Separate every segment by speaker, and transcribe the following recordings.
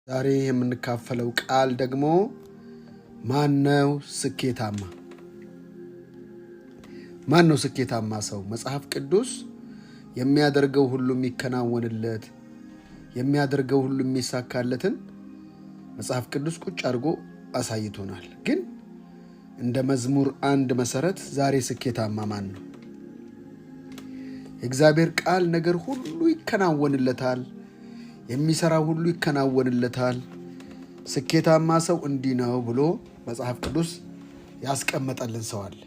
Speaker 1: ዛሬ የምንካፈለው ቃል ደግሞ ማነው ስኬታማ? ማነው ስኬታማ ሰው? መጽሐፍ ቅዱስ የሚያደርገው ሁሉ የሚከናወንለት የሚያደርገው ሁሉ የሚሳካለትን መጽሐፍ ቅዱስ ቁጭ አድርጎ አሳይቶናል። ግን እንደ መዝሙር 1 መሰረት ዛሬ ስኬታማ ማን ነው? የእግዚአብሔር ቃል ነገር ሁሉ ይከናወንለታል፣ የሚሰራው ሁሉ ይከናወንለታል። ስኬታማ ሰው እንዲህ ነው ብሎ መጽሐፍ ቅዱስ ያስቀመጠልን ሰው አለ።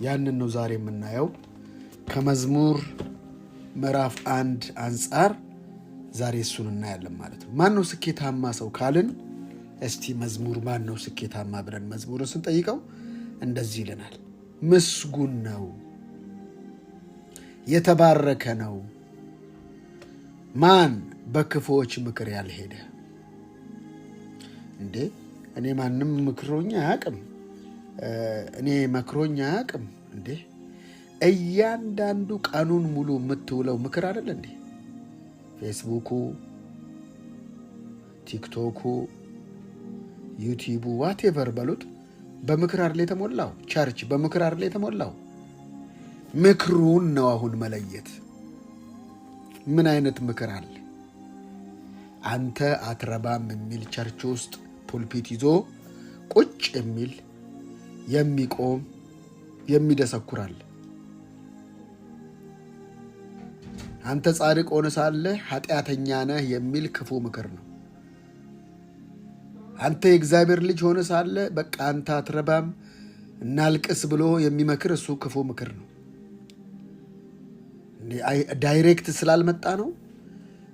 Speaker 1: ያንን ነው ዛሬ የምናየው ከመዝሙር ምዕራፍ 1 አንጻር ዛሬ እሱን እናያለን ማለት ነው። ማን ነው ስኬታማ ሰው ካልን እስቲ መዝሙር ማን ነው ስኬታማ ብለን መዝሙርን ስንጠይቀው እንደዚህ ይለናል። ምስጉን ነው፣ የተባረከ ነው፣ ማን በክፉዎች ምክር ያልሄደ። እንዴ እኔ ማንም ምክሮኛ አያውቅም፣ እኔ መክሮኛ አያውቅም። እንዴ እያንዳንዱ ቀኑን ሙሉ የምትውለው ምክር አይደል እንዴ? ፌስቡኩ፣ ቲክቶኩ፣ ዩቲዩቡ ዋቴቨር በሉት በምክር አይደል የተሞላው? ቸርች በምክር አይደል የተሞላው? ምክሩን ነው አሁን መለየት። ምን አይነት ምክር አለ? አንተ አትረባም የሚል ቸርች ውስጥ ፑልፒት ይዞ ቁጭ የሚል የሚቆም የሚደሰኩራል። አንተ ጻድቅ ሆነ ሳለ ኃጢአተኛ ነህ የሚል ክፉ ምክር ነው። አንተ የእግዚአብሔር ልጅ ሆነ ሳለ በቃ አንተ አትረባም እናልቅስ ብሎ የሚመክር እሱ ክፉ ምክር ነው። ዳይሬክት ስላልመጣ ነው።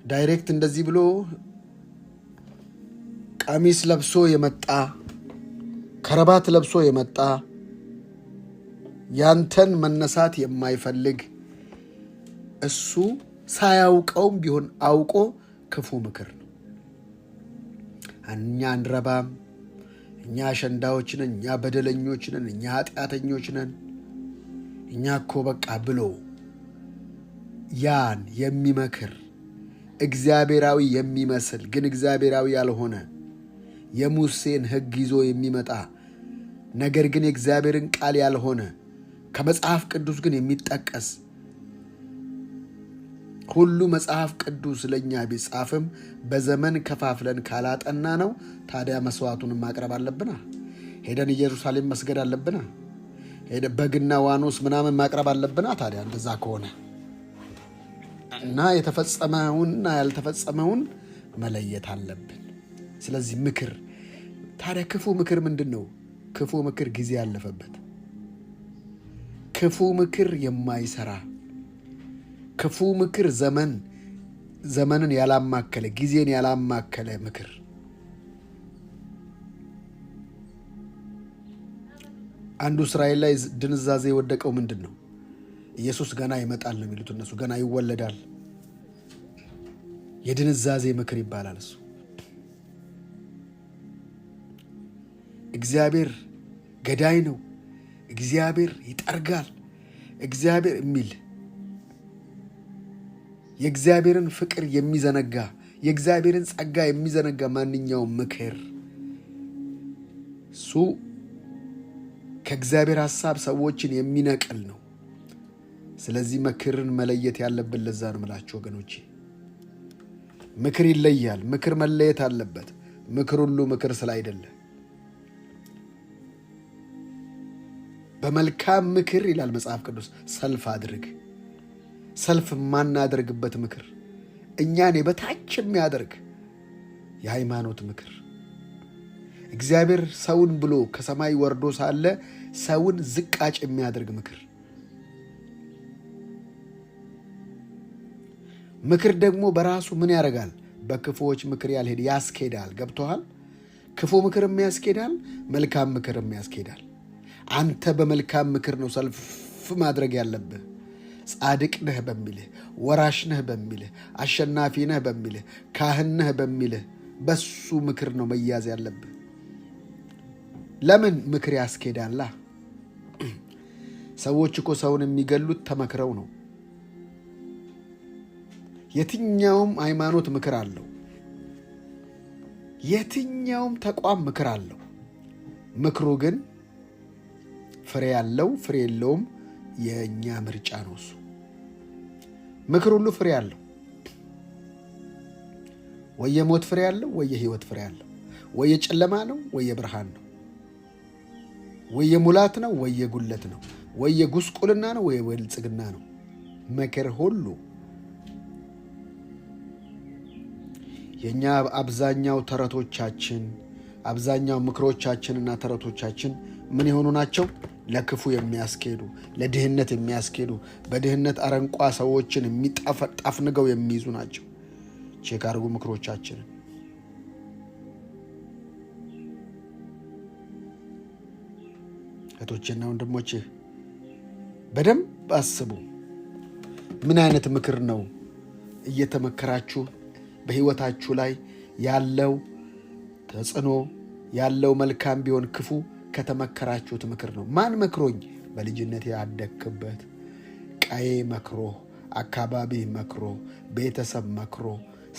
Speaker 1: ዳይሬክት እንደዚህ ብሎ ቀሚስ ለብሶ የመጣ ከረባት ለብሶ የመጣ ያንተን መነሳት የማይፈልግ እሱ ሳያውቀውም ቢሆን አውቆ ክፉ ምክር ነው። እኛ አንረባም፣ እኛ አሸንዳዎች ነን፣ እኛ በደለኞች ነን፣ እኛ ኃጢአተኞች ነን፣ እኛ እኮ በቃ ብሎ ያን የሚመክር እግዚአብሔራዊ የሚመስል ግን እግዚአብሔራዊ ያልሆነ የሙሴን ሕግ ይዞ የሚመጣ ነገር ግን የእግዚአብሔርን ቃል ያልሆነ ከመጽሐፍ ቅዱስ ግን የሚጠቀስ ሁሉ መጽሐፍ ቅዱስ ለኛ ቢጻፍም በዘመን ከፋፍለን ካላጠና ነው ታዲያ መስዋዕቱን ማቅረብ አለብና? ሄደን ኢየሩሳሌም መስገድ አለብና? ሄደን በግና ዋኖስ ምናምን ማቅረብ አለብና? ታዲያ እንደዛ ከሆነ እና የተፈጸመውንና ያልተፈጸመውን መለየት አለብን። ስለዚህ ምክር ታዲያ ክፉ ምክር ምንድን ነው? ክፉ ምክር ጊዜ ያለፈበት፣ ክፉ ምክር የማይሰራ፣ ክፉ ምክር ዘመንን ያላማከለ፣ ጊዜን ያላማከለ ምክር። አንዱ እስራኤል ላይ ድንዛዜ የወደቀው ምንድን ነው? ኢየሱስ ገና ይመጣል ነው የሚሉት እነሱ። ገና ይወለዳል። የድንዛዜ ምክር ይባላል እሱ። እግዚአብሔር ገዳይ ነው፣ እግዚአብሔር ይጠርጋል፣ እግዚአብሔር የሚል የእግዚአብሔርን ፍቅር የሚዘነጋ የእግዚአብሔርን ጸጋ የሚዘነጋ ማንኛውም ምክር እሱ ከእግዚአብሔር ሐሳብ ሰዎችን የሚነቅል ነው። ስለዚህ ምክርን መለየት ያለብን ለዛ ነው የምላችሁ ወገኖቼ። ምክር ይለያል። ምክር መለየት አለበት። ምክር ሁሉ ምክር ስላይደለ በመልካም ምክር ይላል መጽሐፍ ቅዱስ ሰልፍ አድርግ። ሰልፍ ማናደርግበት ምክር፣ እኛን የበታች የሚያደርግ የሃይማኖት ምክር፣ እግዚአብሔር ሰውን ብሎ ከሰማይ ወርዶ ሳለ ሰውን ዝቃጭ የሚያደርግ ምክር። ምክር ደግሞ በራሱ ምን ያደርጋል? በክፉዎች ምክር ያልሄድ ያስኬዳል። ገብቶሃል? ክፉ ምክርም ያስኬዳል፣ መልካም ምክርም ያስኬዳል። አንተ በመልካም ምክር ነው ሰልፍ ማድረግ ያለብህ። ጻድቅ ነህ በሚልህ፣ ወራሽ ነህ በሚልህ፣ አሸናፊ ነህ በሚልህ፣ ካህን ነህ በሚልህ በሱ ምክር ነው መያዝ ያለብህ። ለምን? ምክር ያስኬዳላ። ሰዎች እኮ ሰውን የሚገሉት ተመክረው ነው። የትኛውም ሃይማኖት ምክር አለው። የትኛውም ተቋም ምክር አለው። ምክሩ ግን ፍሬ ያለው ፍሬ የለውም የእኛ ምርጫ ነው። እሱ ምክር ሁሉ ፍሬ አለው። ወይ የሞት ፍሬ አለው፣ ወይ የህይወት ፍሬ አለው። ወይ የጨለማ ነው፣ ወይ የብርሃን ነው። ወይ የሙላት ነው፣ ወይ የጉለት ነው። ወይ የጉስቁልና ነው፣ ወይ የብልጽግና ነው። ምክር ሁሉ የኛ አብዛኛው ተረቶቻችን አብዛኛው ምክሮቻችንና ተረቶቻችን ምን የሆኑ ናቸው? ለክፉ የሚያስኬዱ፣ ለድህነት የሚያስኬዱ፣ በድህነት አረንቋ ሰዎችን የሚጣፍንገው የሚይዙ ናቸው። ቼክ አድርጉ ምክሮቻችንን። እህቶቼና ወንድሞቼ በደንብ አስቡ። ምን አይነት ምክር ነው እየተመከራችሁ በህይወታችሁ ላይ ያለው ተጽዕኖ ያለው? መልካም ቢሆን ክፉ ከተመከራችሁት ምክር ነው። ማን መክሮኝ? በልጅነት ያደግክበት ቀዬ መክሮ፣ አካባቢ መክሮ፣ ቤተሰብ መክሮ፣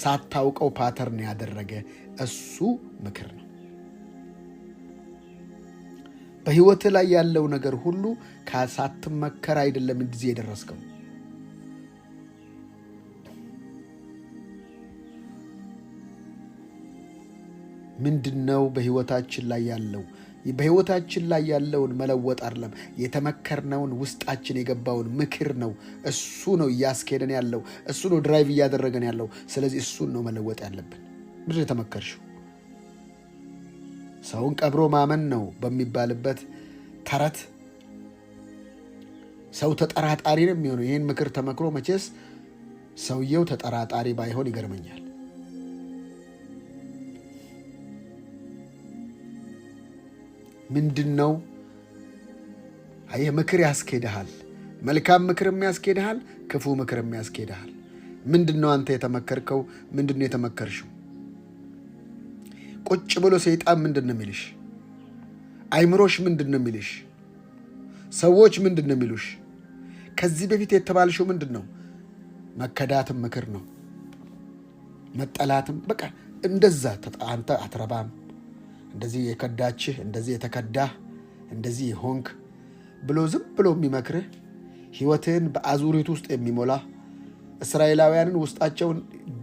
Speaker 1: ሳታውቀው ፓተርን ያደረገ እሱ ምክር ነው። በህይወት ላይ ያለው ነገር ሁሉ ሳትመከር አይደለም እዚህ የደረስከው። ምንድነው በህይወታችን ላይ ያለው? በህይወታችን ላይ ያለውን መለወጥ አይደለም፣ የተመከርነውን ውስጣችን የገባውን ምክር ነው። እሱ ነው እያስኬደን ያለው፣ እሱ ነው ድራይቭ እያደረገን ያለው። ስለዚህ እሱን ነው መለወጥ ያለብን። ምንድን ነው የተመከርሽው? ሰውን ቀብሮ ማመን ነው በሚባልበት ተረት ሰው ተጠራጣሪ ነው የሚሆነው። ይህን ምክር ተመክሮ መቼስ ሰውየው ተጠራጣሪ ባይሆን ይገርመኛል። ምንድን ነው? አየህ፣ ምክር ያስኬድሃል። መልካም ምክር የሚያስኬድሃል፣ ክፉ ምክር የሚያስኬድሃል። ምንድን ነው አንተ የተመከርከው? ምንድን ነው የተመከርሽው? ቁጭ ብሎ ሰይጣን ምንድን ነው የሚልሽ? አይምሮሽ ምንድን ነው የሚልሽ? ሰዎች ምንድን ነው የሚሉሽ? ከዚህ በፊት የተባልሽው ምንድን ነው? መከዳትም ምክር ነው፣ መጠላትም። በቃ እንደዛ አንተ አትረባም፣ እንደዚህ የከዳችህ፣ እንደዚህ የተከዳህ፣ እንደዚህ ሆንክ ብሎ ዝም ብሎ የሚመክርህ ህይወትህን በአዙሪት ውስጥ የሚሞላ እስራኤላውያንን ውስጣቸውን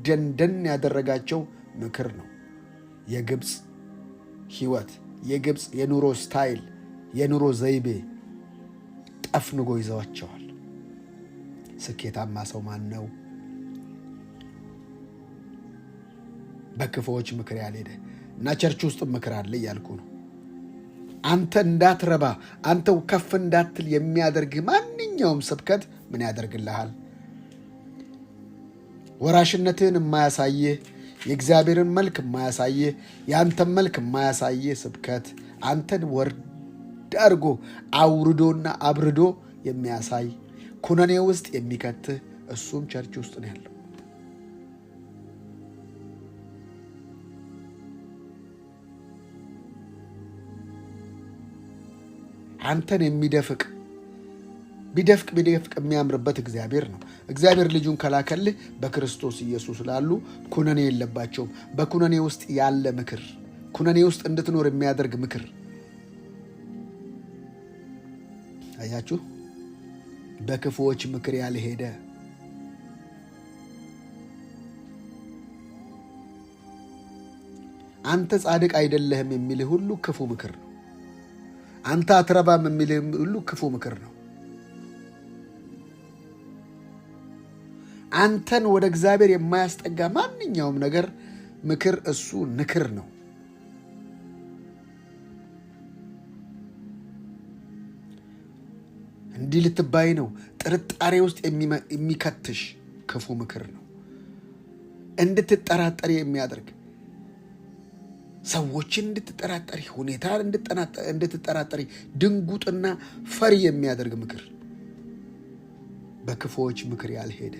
Speaker 1: ደንደን ያደረጋቸው ምክር ነው። የግብፅ ህይወት፣ የግብፅ የኑሮ ስታይል፣ የኑሮ ዘይቤ ጠፍንጎ ይዘዋቸዋል። ስኬታማ ሰው ማን ነው? በክፉዎች ምክር ያልሄደ እና ቸርች ውስጥ ምክር አለ እያልኩ ነው። አንተ እንዳትረባ፣ አንተው ከፍ እንዳትል የሚያደርግ ማንኛውም ስብከት ምን ያደርግልሃል? ወራሽነትህን የማያሳይህ፣ የእግዚአብሔርን መልክ የማያሳይህ፣ የአንተን መልክ የማያሳይህ ስብከት አንተን ወርድ አድርጎ አውርዶና አብርዶ የሚያሳይ ኩነኔ ውስጥ የሚከትህ እሱም ቸርች ውስጥ ነው ያለው። አንተን የሚደፍቅ ቢደፍቅ የሚያምርበት እግዚአብሔር ነው። እግዚአብሔር ልጁን ከላከልህ በክርስቶስ ኢየሱስ ላሉ ኩነኔ የለባቸውም። በኩነኔ ውስጥ ያለ ምክር፣ ኩነኔ ውስጥ እንድትኖር የሚያደርግ ምክር። አያችሁ፣ በክፉዎች ምክር ያልሄደ አንተ ጻድቅ አይደለህም የሚልህ ሁሉ ክፉ ምክር ነው። አንተ አትረባም የሚልህ ሁሉ ክፉ ምክር ነው። አንተን ወደ እግዚአብሔር የማያስጠጋ ማንኛውም ነገር ምክር እሱ ንክር ነው። እንዲህ ልትባይ ነው፣ ጥርጣሬ ውስጥ የሚከትሽ ክፉ ምክር ነው። እንድትጠራጠሪ የሚያደርግ ሰዎችን እንድትጠራጠሪ፣ ሁኔታን እንድትጠራጠሪ፣ ድንጉጥና ፈሪ የሚያደርግ ምክር። በክፉዎች ምክር ያልሄደ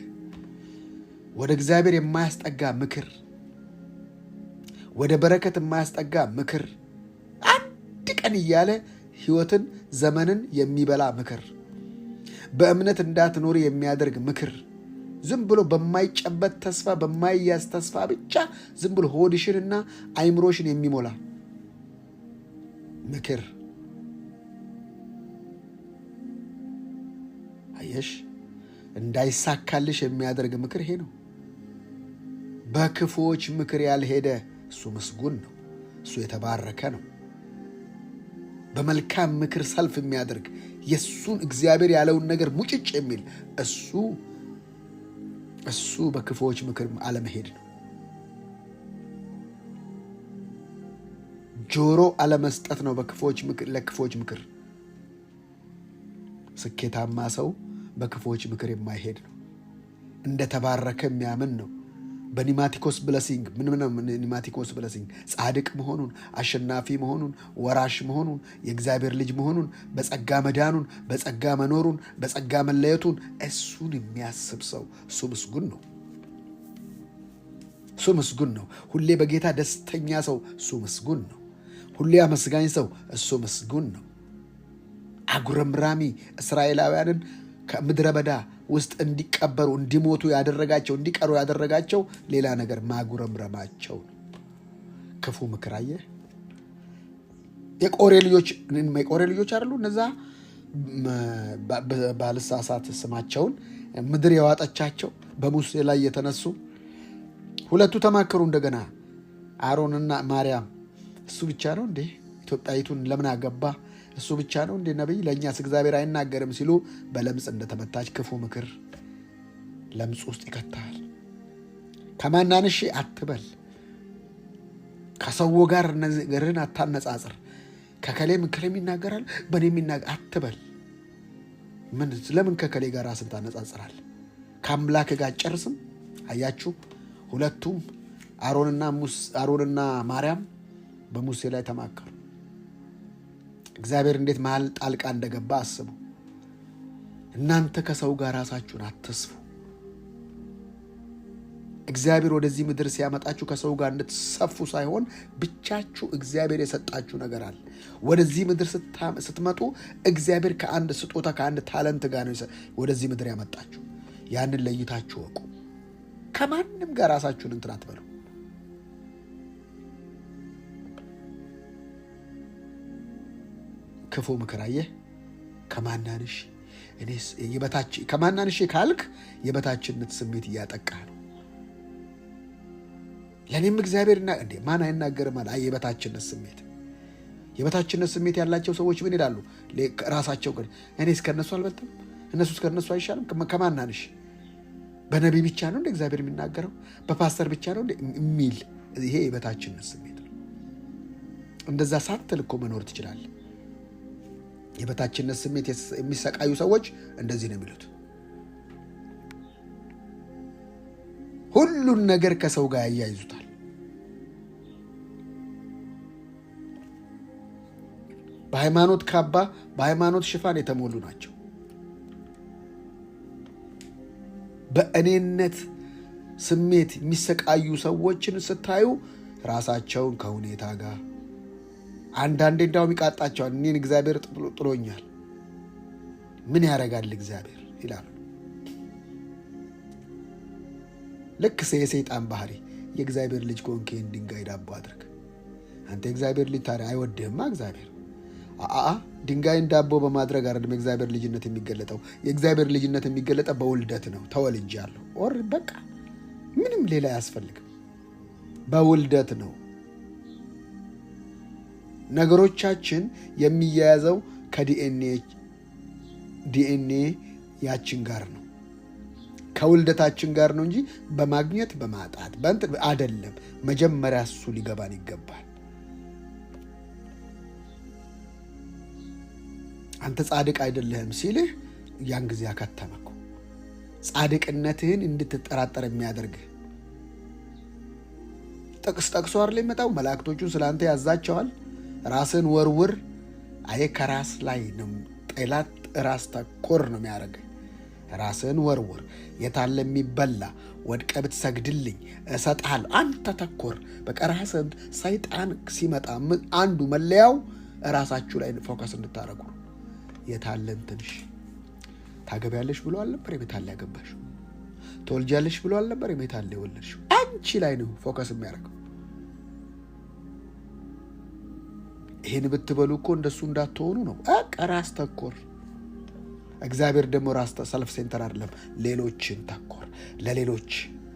Speaker 1: ወደ እግዚአብሔር የማያስጠጋ ምክር፣ ወደ በረከት የማያስጠጋ ምክር፣ አንድ ቀን እያለ ህይወትን ዘመንን የሚበላ ምክር፣ በእምነት እንዳትኖር የሚያደርግ ምክር ዝም ብሎ በማይጨበት ተስፋ በማይያዝ ተስፋ ብቻ ዝም ብሎ ሆድሽንና አይምሮሽን የሚሞላ ምክር አየሽ፣ እንዳይሳካልሽ የሚያደርግ ምክር ይሄ ነው። በክፉዎች ምክር ያልሄደ እሱ ምስጉን ነው፣ እሱ የተባረከ ነው። በመልካም ምክር ሰልፍ የሚያደርግ የእሱን እግዚአብሔር ያለውን ነገር ሙጭጭ የሚል እሱ በክፉዎች ምክር አለመሄድ ነው። ጆሮ አለመስጠት ነው ለክፉዎች ምክር። ስኬታማ ሰው በክፉዎች ምክር የማይሄድ ነው። እንደተባረከ የሚያምን ነው። በኒማቲኮስ ብለሲንግ ኒማቲኮስ ብለሲንግ ጻድቅ መሆኑን፣ አሸናፊ መሆኑን፣ ወራሽ መሆኑን፣ የእግዚአብሔር ልጅ መሆኑን፣ በጸጋ መዳኑን፣ በጸጋ መኖሩን፣ በጸጋ መለየቱን እሱን የሚያስብ ሰው እሱ ምስጉን ነው። እሱ ምስጉን ነው። ሁሌ በጌታ ደስተኛ ሰው እሱ ምስጉን ነው። ሁሌ አመስጋኝ ሰው እሱ ምስጉን ነው። አጉረምራሚ እስራኤላውያንን ከምድረ በዳ ውስጥ እንዲቀበሩ እንዲሞቱ ያደረጋቸው እንዲቀሩ ያደረጋቸው ሌላ ነገር ማጉረምረማቸው ነው። ክፉ ምክር አየህ። የቆሬ ልጆች አይደሉ እነዛ ባልሳሳት ስማቸውን ምድር የዋጠቻቸው በሙሴ ላይ የተነሱ ሁለቱ ተማከሩ። እንደገና አሮንና ማርያም እሱ ብቻ ነው እንዴ ኢትዮጵያዊቱን ለምን አገባ? እሱ ብቻ ነው እንዴ ነቢይ? ለእኛስ እግዚአብሔር አይናገርም ሲሉ በለምጽ እንደተመታች ክፉ ምክር ለምጽ ውስጥ ይከታል። ከማናንሽ አትበል። ከሰው ጋር ነገርን አታነጻጽር። ከከሌም ይናገራል በእኔም ይናገር አትበል። ለምን ከከሌ ጋር ራስን ታነጻጽራል? ከአምላክ ጋር ጨርስም። አያችሁ፣ ሁለቱም አሮንና ማርያም በሙሴ ላይ ተማከሩ። እግዚአብሔር እንዴት መሃል ጣልቃ እንደገባ አስቡ። እናንተ ከሰው ጋር ራሳችሁን አትስፉ። እግዚአብሔር ወደዚህ ምድር ሲያመጣችሁ ከሰው ጋር እንድትሰፉ ሳይሆን ብቻችሁ እግዚአብሔር የሰጣችሁ ነገር አለ። ወደዚህ ምድር ስትመጡ እግዚአብሔር ከአንድ ስጦታ ከአንድ ታለንት ጋር ነው ወደዚህ ምድር ያመጣችሁ። ያንን ለይታችሁ ወቁ። ከማንም ጋር ራሳችሁን እንትን አትበሉ። ክፉ ምክር አየህ። ከማናንሽ ካልክ የበታችነት ስሜት እያጠቃህ ነው። ለእኔም እግዚአብሔር እንዴ ማን አይናገርም አለ። የበታችነት ስሜት ያላቸው ሰዎች ምን ይላሉ? ራሳቸው ግን እኔስ ከነሱ አልበልጥም፣ እነሱስ ከነሱ አይሻልም። ከማናንሽ በነቢይ ብቻ ነው እንደ እግዚአብሔር የሚናገረው፣ በፓስተር ብቻ ነው የሚል ይሄ የበታችነት ስሜት ነው። እንደዛ ሳትል እኮ መኖር ትችላለህ። የበታችነት ስሜት የሚሰቃዩ ሰዎች እንደዚህ ነው የሚሉት። ሁሉን ነገር ከሰው ጋር ያያይዙታል። በሃይማኖት ካባ በሃይማኖት ሽፋን የተሞሉ ናቸው። በእኔነት ስሜት የሚሰቃዩ ሰዎችን ስታዩ ራሳቸውን ከሁኔታ ጋር አንዳንዴ እንዳውም ይቃጣቸዋል። እኔን እግዚአብሔር ጥሎኛል፣ ምን ያደርጋል እግዚአብሔር ይላሉ። ልክ የሰይጣን ባህሪ። የእግዚአብሔር ልጅ ከሆንክ ይህን ድንጋይ ዳቦ አድርግ። አንተ የእግዚአብሔር ልጅ ታዲያ አይወድህማ እግዚአብሔር። ድንጋይን ዳቦ በማድረግ አይደለም የእግዚአብሔር ልጅነት የሚገለጠው። የእግዚአብሔር ልጅነት የሚገለጠው በውልደት ነው። ተወልጃለሁ በቃ ምንም ሌላ አያስፈልግም። በውልደት ነው። ነገሮቻችን የሚያያዘው ከዲኤንኤ ያችን ጋር ነው፣ ከውልደታችን ጋር ነው እንጂ በማግኘት በማጣት በእንትን አይደለም። መጀመሪያ እሱ ሊገባን ይገባል። አንተ ጻድቅ አይደለህም ሲልህ ያን ጊዜ አከተመኩ። ጻድቅነትህን እንድትጠራጠር የሚያደርግህ ጥቅስ ጠቅሶ አይደል የመጣው? መላእክቶቹን ስላንተ ያዛቸዋል። ራስን ወርውር። ከራስ ላይ ነው ጠላት። ራስ ተኮር ነው የሚያደርግህ። ራስን ወርውር። የታለ የሚበላ ወድቀ ብትሰግድልኝ እሰጥሃለሁ። አንተ ተኮር በቃ ራስን። ሰይጣን ሲመጣ አንዱ መለያው ራሳችሁ ላይ ፎከስ እንድታደርጉ። የታለን ትንሽ ታገቢያለሽ ብሎ አልነበር? የታለ ያገባሽ? ትወልጃለሽ ብሎ አልነበር? የት አለ የወለድሽው? አንቺ ላይ ነው ፎከስ የሚያደርገው። ይህን ብትበሉ እኮ እንደሱ እንዳትሆኑ ነው። ራስ ተኮር። እግዚአብሔር ደግሞ ራስ ሰልፍ ሴንተር አይደለም፣ ሌሎችን ተኮር። ለሌሎች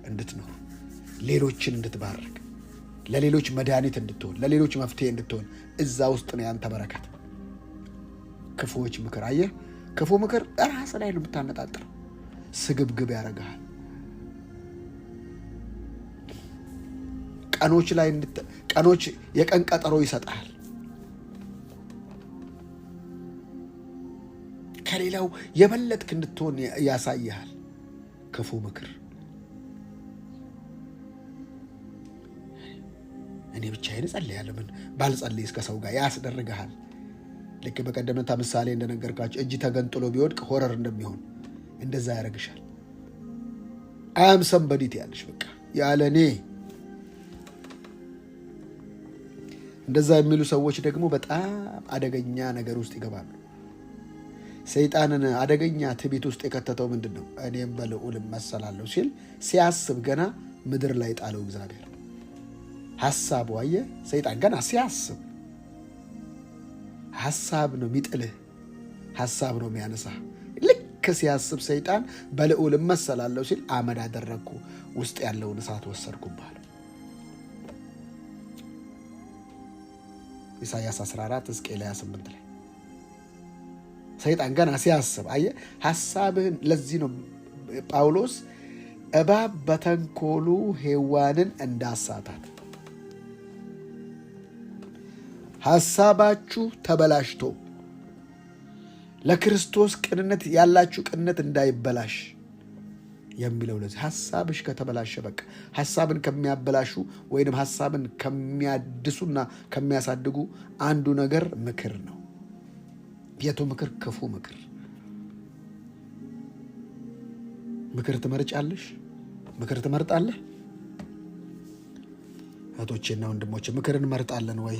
Speaker 1: እንድትኖር፣ ሌሎችን እንድትባርክ፣ ለሌሎች መድኃኒት እንድትሆን፣ ለሌሎች መፍትሄ እንድትሆን እዛ ውስጥ ነው ያንተ በረከት። ክፉዎች ምክር አየህ፣ ክፉ ምክር ራስ ላይ ነው የምታነጣጥረው። ስግብግብ ያደርግሃል። ቀኖች የቀን ቀጠሮ ይሰጣል። ከሌላው የበለጥክ እንድትሆን ያሳይሃል ክፉ ምክር። እኔ ብቻዬን እጸልያለሁ ምን ባልጸልይ እስከ ሰው ጋር ያስደርግሃል። ልክ በቀደምታ ምሳሌ እንደነገርካቸው እጅ ተገንጥሎ ቢወድቅ ሆረር እንደሚሆን እንደዛ ያደርግሻል። አም ሰንበዲት ያለሽ በቃ ያለ እኔ። እንደዛ የሚሉ ሰዎች ደግሞ በጣም አደገኛ ነገር ውስጥ ይገባሉ። ሰይጣንን አደገኛ ትዕቢት ውስጥ የከተተው ምንድን ነው? እኔም በልዑል እመሰላለሁ ሲል ሲያስብ ገና ምድር ላይ ጣለው እግዚአብሔር። ሐሳቡ አየህ፣ ሰይጣን ገና ሲያስብ ሐሳብ ነው የሚጥልህ፣ ሐሳብ ነው የሚያነሳህ። ልክ ሲያስብ ሰይጣን በልዑል እመሰላለሁ ሲል አመድ አደረግኩ፣ ውስጥ ያለውን እሳት ወሰድኩብህ። ኢሳይያስ 14 ሕዝቅኤል 28 ላይ ሰይጣን ገና ሲያስብ አየህ ሐሳብህን። ለዚህ ነው ጳውሎስ እባብ በተንኮሉ ሔዋንን እንዳሳታት ሐሳባችሁ ተበላሽቶ ለክርስቶስ ቅንነት ያላችሁ ቅንነት እንዳይበላሽ የሚለው ለዚህ ሐሳብሽ ከተበላሸ በቃ ሐሳብን ከሚያበላሹ ወይንም ሐሳብን ከሚያድሱና ከሚያሳድጉ አንዱ ነገር ምክር ነው። የቱ ምክር? ክፉ ምክር። ምክር ትመርጫለሽ? ምክር ትመርጣለህ? እህቶቼና ወንድሞቼ ምክር እንመርጣለን ወይ?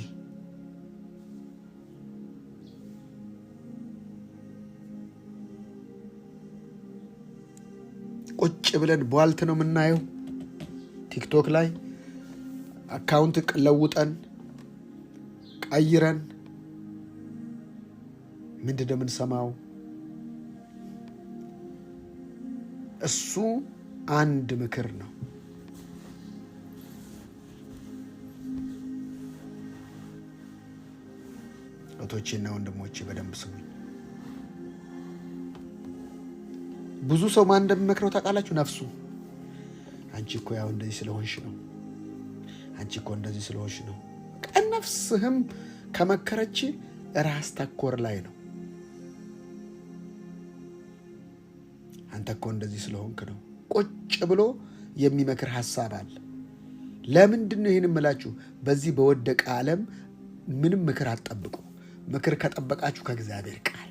Speaker 1: ቁጭ ብለን ቧልት ነው የምናየው። ቲክቶክ ላይ አካውንት ለውጠን ቀይረን ምንድን ነው የምንሰማው? እሱ አንድ ምክር ነው። እህቶቼና ወንድሞቼ በደንብ ስሙኝ። ብዙ ሰው ማን እንደሚመክረው ታውቃላችሁ? ነፍሱ። አንቺ እኮ ያው እንደዚህ ስለሆንሽ ነው፣ አንቺ እኮ እንደዚህ ስለሆንሽ ነው። ነፍስህም ከመከረች ራስ ተኮር ላይ ነው። አንተ እኮ እንደዚህ ስለሆንክ ነው። ቁጭ ብሎ የሚመክር ሐሳብ አለ። ለምንድን ነው ይህን እምላችሁ? በዚህ በወደቀ ዓለም ምንም ምክር አትጠብቁ። ምክር ከጠበቃችሁ ከእግዚአብሔር ቃል።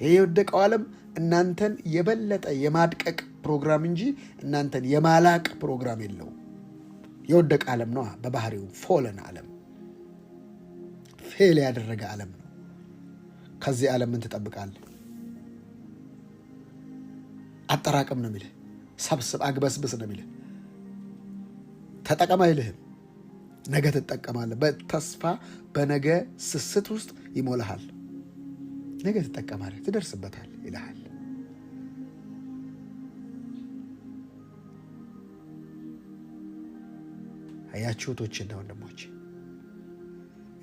Speaker 1: ይህ የወደቀው ዓለም እናንተን የበለጠ የማድቀቅ ፕሮግራም እንጂ እናንተን የማላቅ ፕሮግራም የለውም። የወደቀ ዓለም ነው በባህሪው። ፎለን ዓለም፣ ፌል ያደረገ ዓለም ነው። ከዚህ ዓለም ምን ትጠብቃለህ? አጠራቅም ነው የሚልህ። ሰብስብ፣ አግበስብስ ነው የሚልህ። ተጠቀም አይልህም። ነገ ትጠቀማለህ። በተስፋ በነገ ስስት ውስጥ ይሞልሃል። ነገ ትጠቀማለህ፣ ትደርስበታል ይልሃል። አያችሁ እህቶቼና ወንድሞቼ፣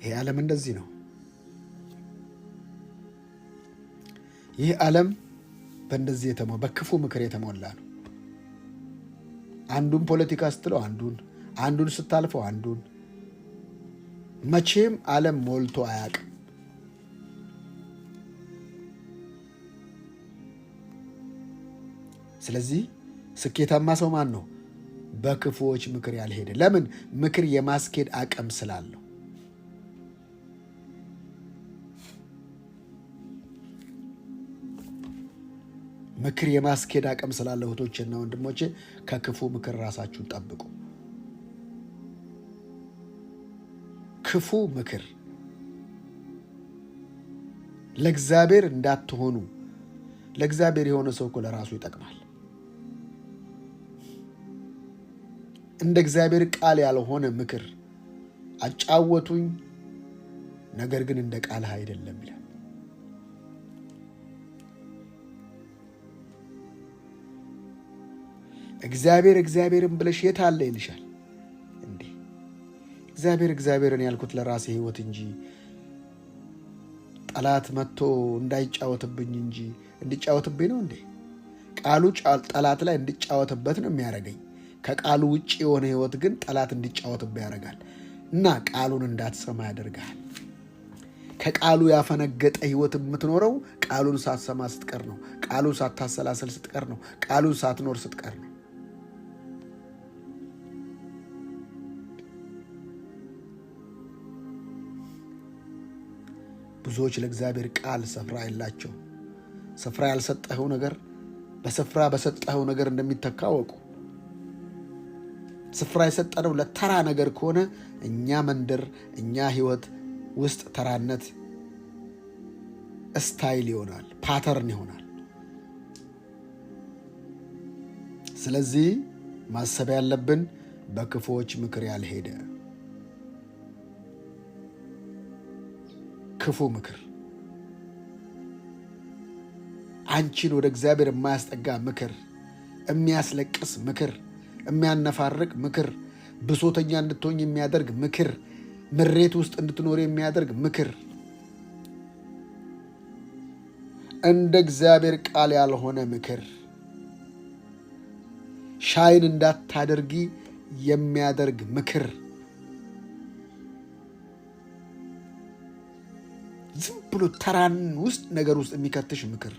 Speaker 1: ይሄ ዓለም እንደዚህ ነው። ይህ ዓለም በእንደዚህ በክፉ ምክር የተሞላ ነው። አንዱን ፖለቲካ ስትለው አንዱን ስታልፈው አንዱን። መቼም ዓለም ሞልቶ አያውቅም። ስለዚህ ስኬታማ ሰው ማን ነው? በክፉዎች ምክር ያልሄደ። ለምን? ምክር የማስኬድ አቅም ስላለው። ምክር የማስኬድ አቅም ስላለው እህቶቼና ወንድሞቼ ከክፉ ምክር ራሳችሁን ጠብቁ። ክፉ ምክር ለእግዚአብሔር እንዳትሆኑ፣ ለእግዚአብሔር የሆነ ሰው እኮ ለራሱ ይጠቅማል። እንደ እግዚአብሔር ቃል ያልሆነ ምክር አጫወቱኝ፣ ነገር ግን እንደ ቃልህ አይደለም ይላል። እግዚአብሔርን ብለሽ የት አለ ይልሻል እንዴ? እግዚአብሔርን ያልኩት ለራሴ ህይወት እንጂ ጠላት መጥቶ እንዳይጫወትብኝ እንጂ እንዲጫወትብኝ ነው እንዴ? ቃሉ ጠላት ላይ እንዲጫወትበት ነው የሚያደርገኝ። ከቃሉ ውጭ የሆነ ህይወት ግን ጠላት እንዲጫወትብህ ያደርጋል እና ቃሉን እንዳትሰማ ያደርጋል። ከቃሉ ያፈነገጠ ህይወት የምትኖረው ቃሉን ሳትሰማ ስትቀር ነው። ቃሉን ሳታሰላሰል ስትቀር ነው። ቃሉን ሳትኖር ስትቀር ነው። ብዙዎች ለእግዚአብሔር ቃል ስፍራ የላቸው። ስፍራ ያልሰጠኸው ነገር በስፍራ በሰጠኸው ነገር እንደሚተካ አወቁ። ስፍራ የሰጠነው ለተራ ነገር ከሆነ እኛ መንደር፣ እኛ ህይወት ውስጥ ተራነት ስታይል ይሆናል፣ ፓተርን ይሆናል። ስለዚህ ማሰብ ያለብን በክፉዎች ምክር ያልሄደ ክፉ ምክር፣ አንቺን ወደ እግዚአብሔር የማያስጠጋ ምክር፣ የሚያስለቅስ ምክር፣ የሚያነፋርቅ ምክር፣ ብሶተኛ እንድትሆኝ የሚያደርግ ምክር፣ ምሬት ውስጥ እንድትኖር የሚያደርግ ምክር፣ እንደ እግዚአብሔር ቃል ያልሆነ ምክር፣ ሻይን እንዳታደርጊ የሚያደርግ ምክር፣ ዝም ብሎ ተራን ውስጥ ነገር ውስጥ የሚከትሽ ምክር፣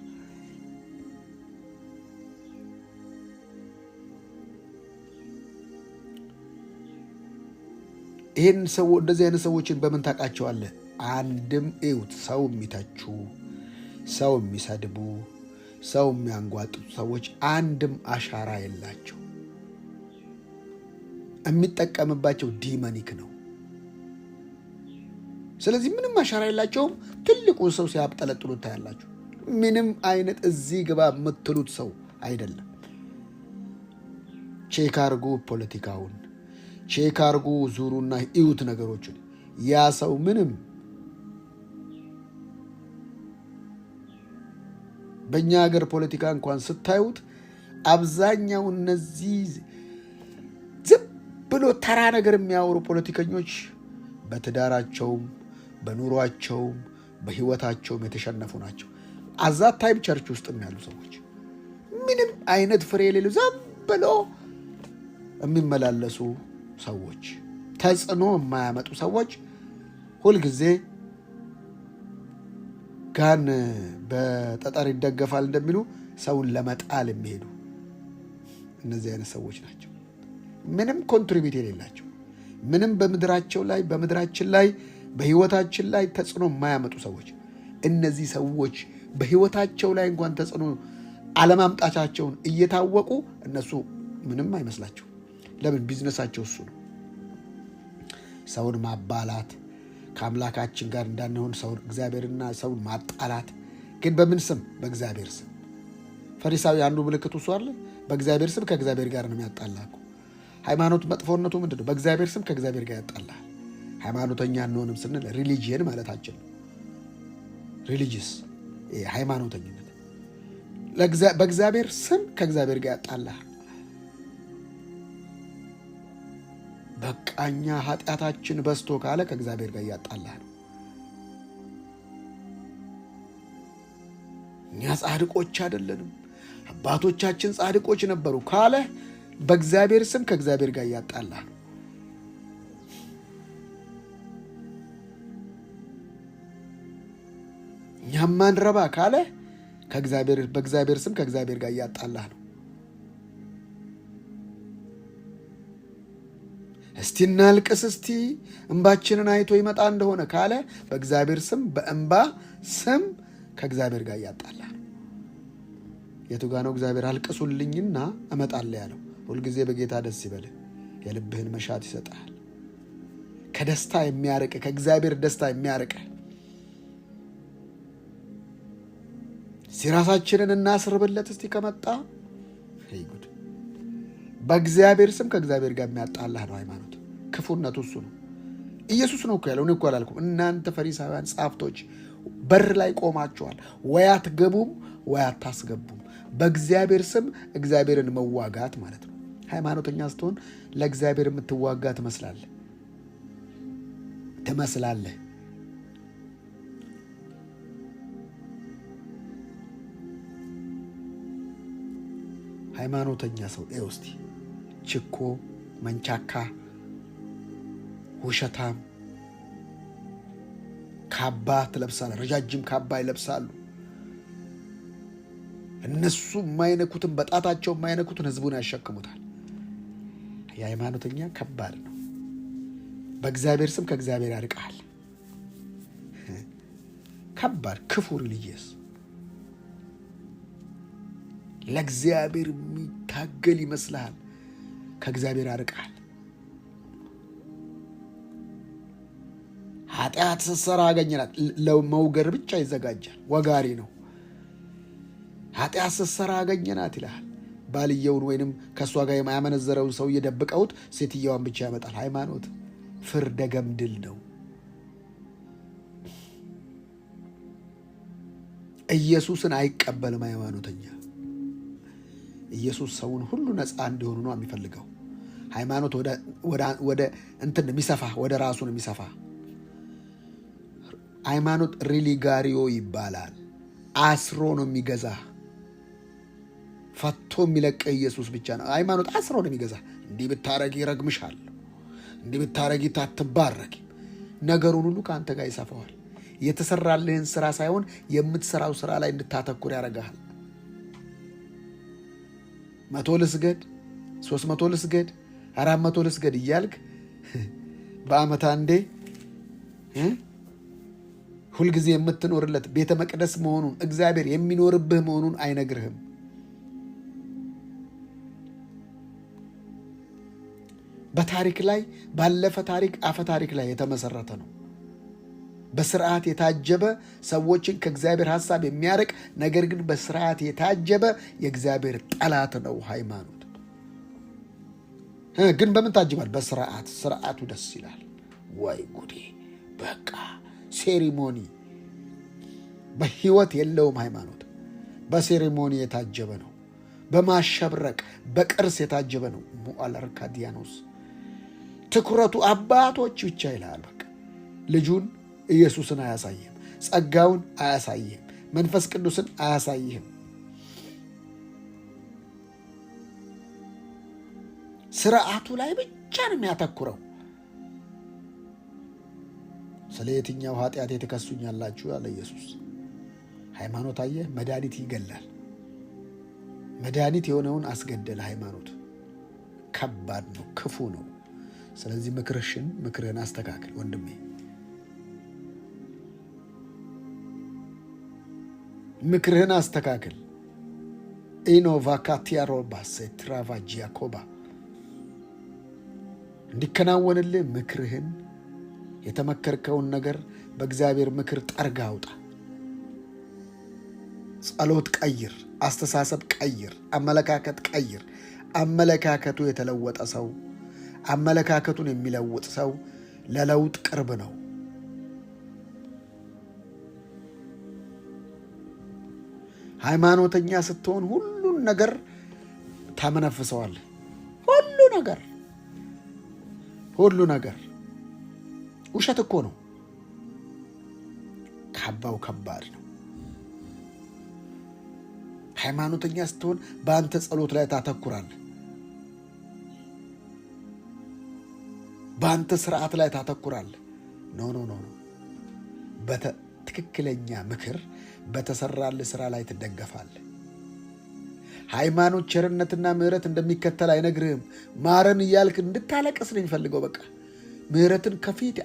Speaker 1: ይህን ሰው እንደዚህ አይነት ሰዎችን በምን ታውቃቸዋለህ? አንድም እዩት፣ ሰው የሚተቹ፣ ሰው የሚሰድቡ፣ ሰው የሚያንጓጥጡ ሰዎች አንድም አሻራ የላቸው። የሚጠቀምባቸው ዲመኒክ ነው። ስለዚህ ምንም አሻራ የላቸውም። ትልቁን ሰው ሲያብጠለጥሉት ታያላችሁ። ምንም አይነት እዚህ ግባ የምትሉት ሰው አይደለም። ቼክ አርጉ፣ ፖለቲካውን ቼክ አርጉ፣ ዙሩና እዩት ነገሮችን። ያ ሰው ምንም በእኛ ሀገር ፖለቲካ እንኳን ስታዩት አብዛኛው እነዚህ ዝም ብሎ ተራ ነገር የሚያወሩ ፖለቲከኞች በትዳራቸውም በኑሯቸውም በህይወታቸውም የተሸነፉ ናቸው። አዛት ታይም ቸርች ውስጥም ያሉ ሰዎች ምንም አይነት ፍሬ የሌሉ ዝም ብሎ የሚመላለሱ ሰዎች፣ ተጽዕኖ የማያመጡ ሰዎች፣ ሁልጊዜ ጋን በጠጠር ይደገፋል እንደሚሉ ሰውን ለመጣል የሚሄዱ እነዚህ አይነት ሰዎች ናቸው። ምንም ኮንትሪቢዩት የሌላቸው፣ ምንም በምድራችን ላይ በህይወታችን ላይ ተጽዕኖ የማያመጡ ሰዎች። እነዚህ ሰዎች በህይወታቸው ላይ እንኳን ተጽዕኖ አለማምጣታቸውን እየታወቁ እነሱ ምንም አይመስላቸው። ለምን? ቢዝነሳቸው እሱ ነው። ሰውን ማባላት፣ ከአምላካችን ጋር እንዳንሆን ሰውን እግዚአብሔርና ሰውን ማጣላት። ግን በምን ስም? በእግዚአብሔር ስም። ፈሪሳዊ አንዱ ምልክቱ እሱ አለ። በእግዚአብሔር ስም ከእግዚአብሔር ጋር ነው የሚያጣላኩ። ሃይማኖት መጥፎነቱ ምንድን ነው? በእግዚአብሔር ስም ከእግዚአብሔር ጋር ያጣላል። ሃይማኖተኛ እንሆንም ስንል ሪሊጂየን ማለታችን ነው። ሪሊጂየስ ሃይማኖተኝነት በእግዚአብሔር ስም ከእግዚአብሔር ጋር ያጣላል። በቃኛ ኃጢአታችን በስቶ ካለ ከእግዚአብሔር ጋር ያጣላል። እኛ ጻድቆች አይደለንም፣ አባቶቻችን ጻድቆች ነበሩ ካለ በእግዚአብሔር ስም ከእግዚአብሔር ጋር ያጣላል። እኛም ማንረባ ካለ በእግዚአብሔር ስም ከእግዚአብሔር ጋር ያጣላል። እስቲ እናልቅስ፣ እስቲ እንባችንን አይቶ ይመጣ እንደሆነ ካለ በእግዚአብሔር ስም በእንባ ስም ከእግዚአብሔር ጋር ያጣላል። የቱ ጋ ነው እግዚአብሔር አልቅሱልኝና እመጣለሁ ያለው? ሁልጊዜ በጌታ ደስ ይበልህ፣ የልብህን መሻት ይሰጣል። ከደስታ የሚያርቅ ከእግዚአብሔር ደስታ የሚያርቅ እስቲ ራሳችንን እናስርብለት። እስቲ ከመጣ ጉድ። በእግዚአብሔር ስም ከእግዚአብሔር ጋር የሚያጣላህ ነው ሃይማኖት። ክፉነቱ እሱ ነው። ኢየሱስ ነው እኮ ያለው፣ እኔ እኮ አላልኩም። እናንተ ፈሪሳውያን ጻፍቶች በር ላይ ቆማችኋል፣ ወይ አትገቡም ወይ አታስገቡም። በእግዚአብሔር ስም እግዚአብሔርን መዋጋት ማለት ነው። ሃይማኖተኛ ስትሆን ለእግዚአብሔር የምትዋጋ ትመስላለህ። ሃይማኖተኛ ሰው እስቲ ችኮ፣ መንቻካ፣ ውሸታም ካባ ትለብሳለህ። ረጃጅም ካባ ይለብሳሉ። እነሱ የማይነኩትን በጣታቸው የማይነኩትን ህዝቡን ያሸክሙታል። የሃይማኖተኛ ከባድ ነው። በእግዚአብሔር ስም ከእግዚአብሔር ያርቃል። ከባድ ክፉ ሪሊጂየስ ለእግዚአብሔር የሚታገል ይመስልሃል፣ ከእግዚአብሔር ያርቃል። ኃጢአት ስትሰራ አገኘናት፣ ለመውገር ብቻ ይዘጋጃል። ወጋሪ ነው። ኃጢአት ስትሰራ አገኘናት ይልሃል። ባልየውን ወይንም ከእሷ ጋር የማያመነዘረውን ሰው እየደብቀውት ሴትየዋን ብቻ ያመጣል። ሃይማኖት ፍርደ ገምድል ነው። ኢየሱስን አይቀበልም ሃይማኖተኛ። ኢየሱስ ሰውን ሁሉ ነፃ እንዲሆኑ ነው የሚፈልገው። ሃይማኖት ወደ እንትን የሚሰፋ ወደ ራሱ ነው የሚሰፋ። ሃይማኖት ሪሊጋሪዮ ይባላል። አስሮ ነው የሚገዛ፣ ፈቶ የሚለቅ ኢየሱስ ብቻ ነው። ሃይማኖት አስሮ ነው የሚገዛ። እንዲህ ብታረጊ ይረግምሻል፣ እንዲህ ብታረጊ ታትባረኪ። ነገሩን ሁሉ ከአንተ ጋር ይሰፋዋል። የተሰራልህን ስራ ሳይሆን የምትሰራው ስራ ላይ እንድታተኩር ያደርግሃል። 100 ልስገድ፣ 300 ልስገድ፣ 400 ልስገድ እያልክ በአመት አንዴ ሁልጊዜ የምትኖርለት ቤተ መቅደስ መሆኑን እግዚአብሔር የሚኖርብህ መሆኑን አይነግርህም። በታሪክ ላይ ባለፈ ታሪክ አፈ ታሪክ ላይ የተመሰረተ ነው። በስርዓት የታጀበ ሰዎችን ከእግዚአብሔር ሐሳብ የሚያርቅ ነገር ግን በስርዓት የታጀበ የእግዚአብሔር ጠላት ነው ሃይማኖት። ግን በምን ታጅባል? በስርዓት። ስርዓቱ ደስ ይላል። ወይ ጉዴ! በቃ ሴሪሞኒ በህይወት የለውም ሃይማኖት። በሴሪሞኒ የታጀበ ነው። በማሸብረቅ በቅርስ የታጀበ ነው። ሙአለርካዲያኖስ ትኩረቱ አባቶች ብቻ ይላል። በቃ ልጁን ኢየሱስን አያሳይህም። ጸጋውን አያሳይህም። መንፈስ ቅዱስን አያሳይህም። ስርዓቱ ላይ ብቻ ነው የሚያተኩረው። ስለ የትኛው ኃጢአት የተከሱኛላችሁ ያለ ኢየሱስ። ሃይማኖት አየህ፣ መድኃኒት ይገላል። መድኃኒት የሆነውን አስገደለ። ሃይማኖት ከባድ ነው፣ ክፉ ነው። ስለዚህ ምክርህን አስተካክል ወንድሜ። ምክርህን አስተካክል። ኢኖቫካቲያሮባስ ትራቫጂያኮባ እንዲከናወንልህ ምክርህን የተመከርከውን ነገር በእግዚአብሔር ምክር ጠርጋ አውጣ። ጸሎት ቀይር፣ አስተሳሰብ ቀይር፣ አመለካከት ቀይር። አመለካከቱ የተለወጠ ሰው፣ አመለካከቱን የሚለውጥ ሰው ለለውጥ ቅርብ ነው። ሃይማኖተኛ ስትሆን ሁሉን ነገር ታመነፍሰዋለህ። ሁሉ ነገር ውሸት እኮ ነው። ካባው ከባድ ነው። ሃይማኖተኛ ስትሆን በአንተ ጸሎት ላይ ታተኩራለህ። በአንተ ስርዓት ላይ ታተኩራለህ። ኖ በትክክለኛ ምክር በተሰራልህ ስራ ላይ ትደገፋለህ። ሃይማኖት ቸርነትና ምሕረት እንደሚከተል አይነግርህም። ማረን እያልክ እንድታለቅስ ነው የሚፈልገው። በቃ ምሕረትን ከፊት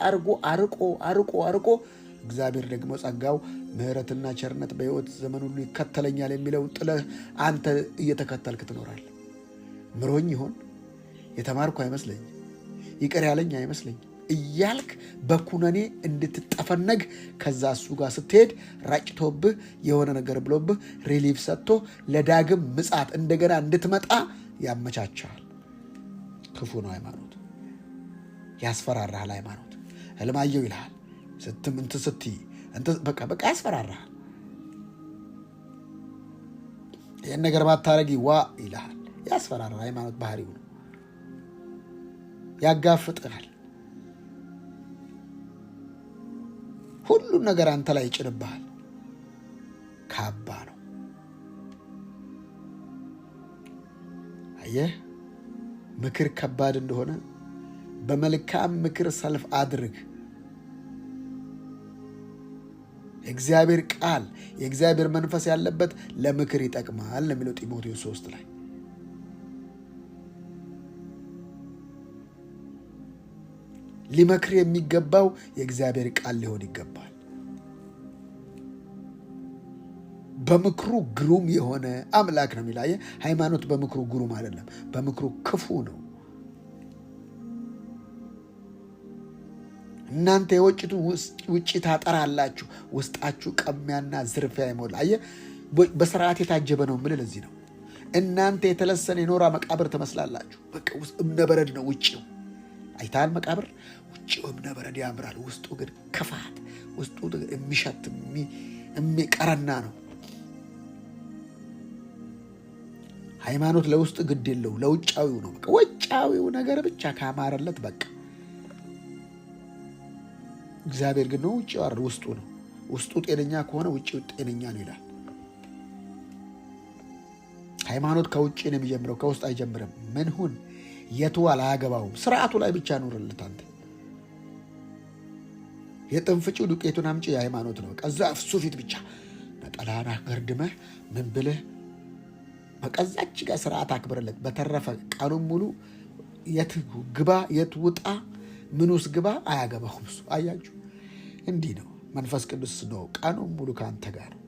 Speaker 1: አርቆ እግዚአብሔር ደግሞ ጸጋው ምሕረትና ቸርነት በሕይወት ዘመን ሁሉ ይከተለኛል የሚለውን ጥለህ አንተ እየተከተልክ ትኖራለህ። ምሮኝ ይሆን? የተማርኩ አይመስለኝም። ይቅር ያለኝ አይመስለኝም። እያልክ በኩነኔ እንድትጠፈነግ ከዛ እሱ ጋር ስትሄድ ራጭቶብህ የሆነ ነገር ብሎብህ ሪሊፍ ሰጥቶ ለዳግም ምጽአት እንደገና እንድትመጣ ያመቻቻል። ክፉ ነው ሃይማኖት። ያስፈራራሃል ሃይማኖት። ህልማየው ይልሃል ስትይ በቃ ያስፈራራሃል። ይህን ነገር ባታረጊ ዋ ይልሃል። ያስፈራራል። ሃይማኖት ባህሪው ነው። ያጋፍጥሃል። ሁሉን ነገር አንተ ላይ ይጭንብሃል። ካባ ነው። አየህ ምክር ከባድ እንደሆነ በመልካም ምክር ሰልፍ አድርግ። የእግዚአብሔር ቃል የእግዚአብሔር መንፈስ ያለበት ለምክር ይጠቅማል ለሚለው ጢሞቴዎስ 3 ላይ ሊመክር የሚገባው የእግዚአብሔር ቃል ሊሆን ይገባል። በምክሩ ግሩም የሆነ አምላክ ነው የሚላየ። ሃይማኖት በምክሩ ግሩም አይደለም፣ በምክሩ ክፉ ነው። እናንተ የወጭቱ ውጭ ታጠራላችሁ፣ ውስጣችሁ ቀሚያና ዝርፊያ ይሞላ። አየህ በስርዓት የታጀበ ነው የምልህ ለዚህ ነው። እናንተ የተለሰነ የኖራ መቃብር ትመስላላችሁ። በቃ ውስጥ እብነበረድ ነው ውጭው። አይታል መቃብር ውጭው እብነበረድ ያምራል፣ ውስጡ ግን ክፋት፣ ውስጡ የሚሸት የሚቀረና ነው። ሃይማኖት ለውስጥ ግድ የለው፣ ለውጫዊው ነው። በቃ ውጫዊው ነገር ብቻ ካማረለት በቃ። እግዚአብሔር ግን ነው ውጭው አይደል፣ ውስጡ ነው። ውስጡ ጤነኛ ከሆነ ውጭው ጤነኛ ነው ይላል። ሃይማኖት ከውጭ ነው የሚጀምረው፣ ከውስጥ አይጀምርም። ምን ሁን የትዋል አያገባውም። ስርዓቱ ላይ ብቻ ኑርለት አንተ። የጥንፍጩ ዱቄቱን አምጪ የሃይማኖት ነው። ከዛ እሱ ፊት ብቻ ነጠላና ገርድመህ ምን ብለህ በቀዛች ጋር ስርዓት አክብርለት። በተረፈ ቀኑን ሙሉ የት ግባ የት ውጣ ምን ውስጥ ግባ አያገባውም እሱ። አያችሁ እንዲህ ነው መንፈስ ቅዱስ ነው። ቀኑን ሙሉ ከአንተ ጋር ነው።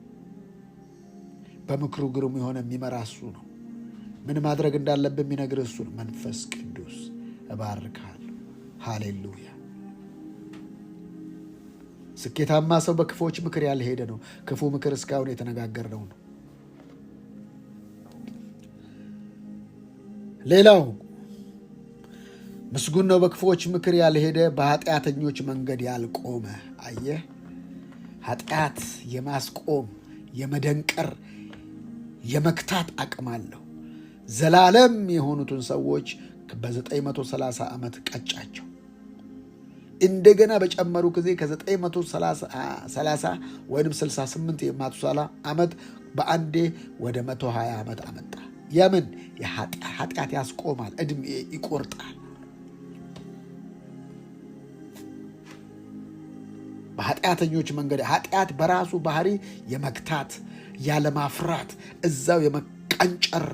Speaker 1: በምክሩ ግሩም የሆነ የሚመራ እሱ ነው። ምን ማድረግ እንዳለብህ የሚነግርህ እሱ ነው። መንፈስ ቅዱስ እባርካለሁ። ሃሌሉያ። ስኬታማ ሰው በክፉዎች ምክር ያልሄደ ነው። ክፉ ምክር እስካሁን የተነጋገርነው ነው። ሌላው ምስጉን ነው በክፉዎች ምክር ያልሄደ፣ በኃጢአተኞች መንገድ ያልቆመ። አየህ ኃጢአት የማስቆም የመደንቀር የመክታት አቅም አለው። ዘላለም የሆኑትን ሰዎች በ930 ዓመት ቀጫቸው። እንደገና በጨመሩ ጊዜ ከ930 ወይም 68 የማቱሳላ ዓመት በአንዴ ወደ 120 ዓመት አመጣ። የምን ኃጢአት ያስቆማል፣ እድሜ ይቆርጣል። በኃጢአተኞች መንገድ ኃጢአት በራሱ ባህሪ የመክታት ያለማፍራት እዛው የመቀንጨር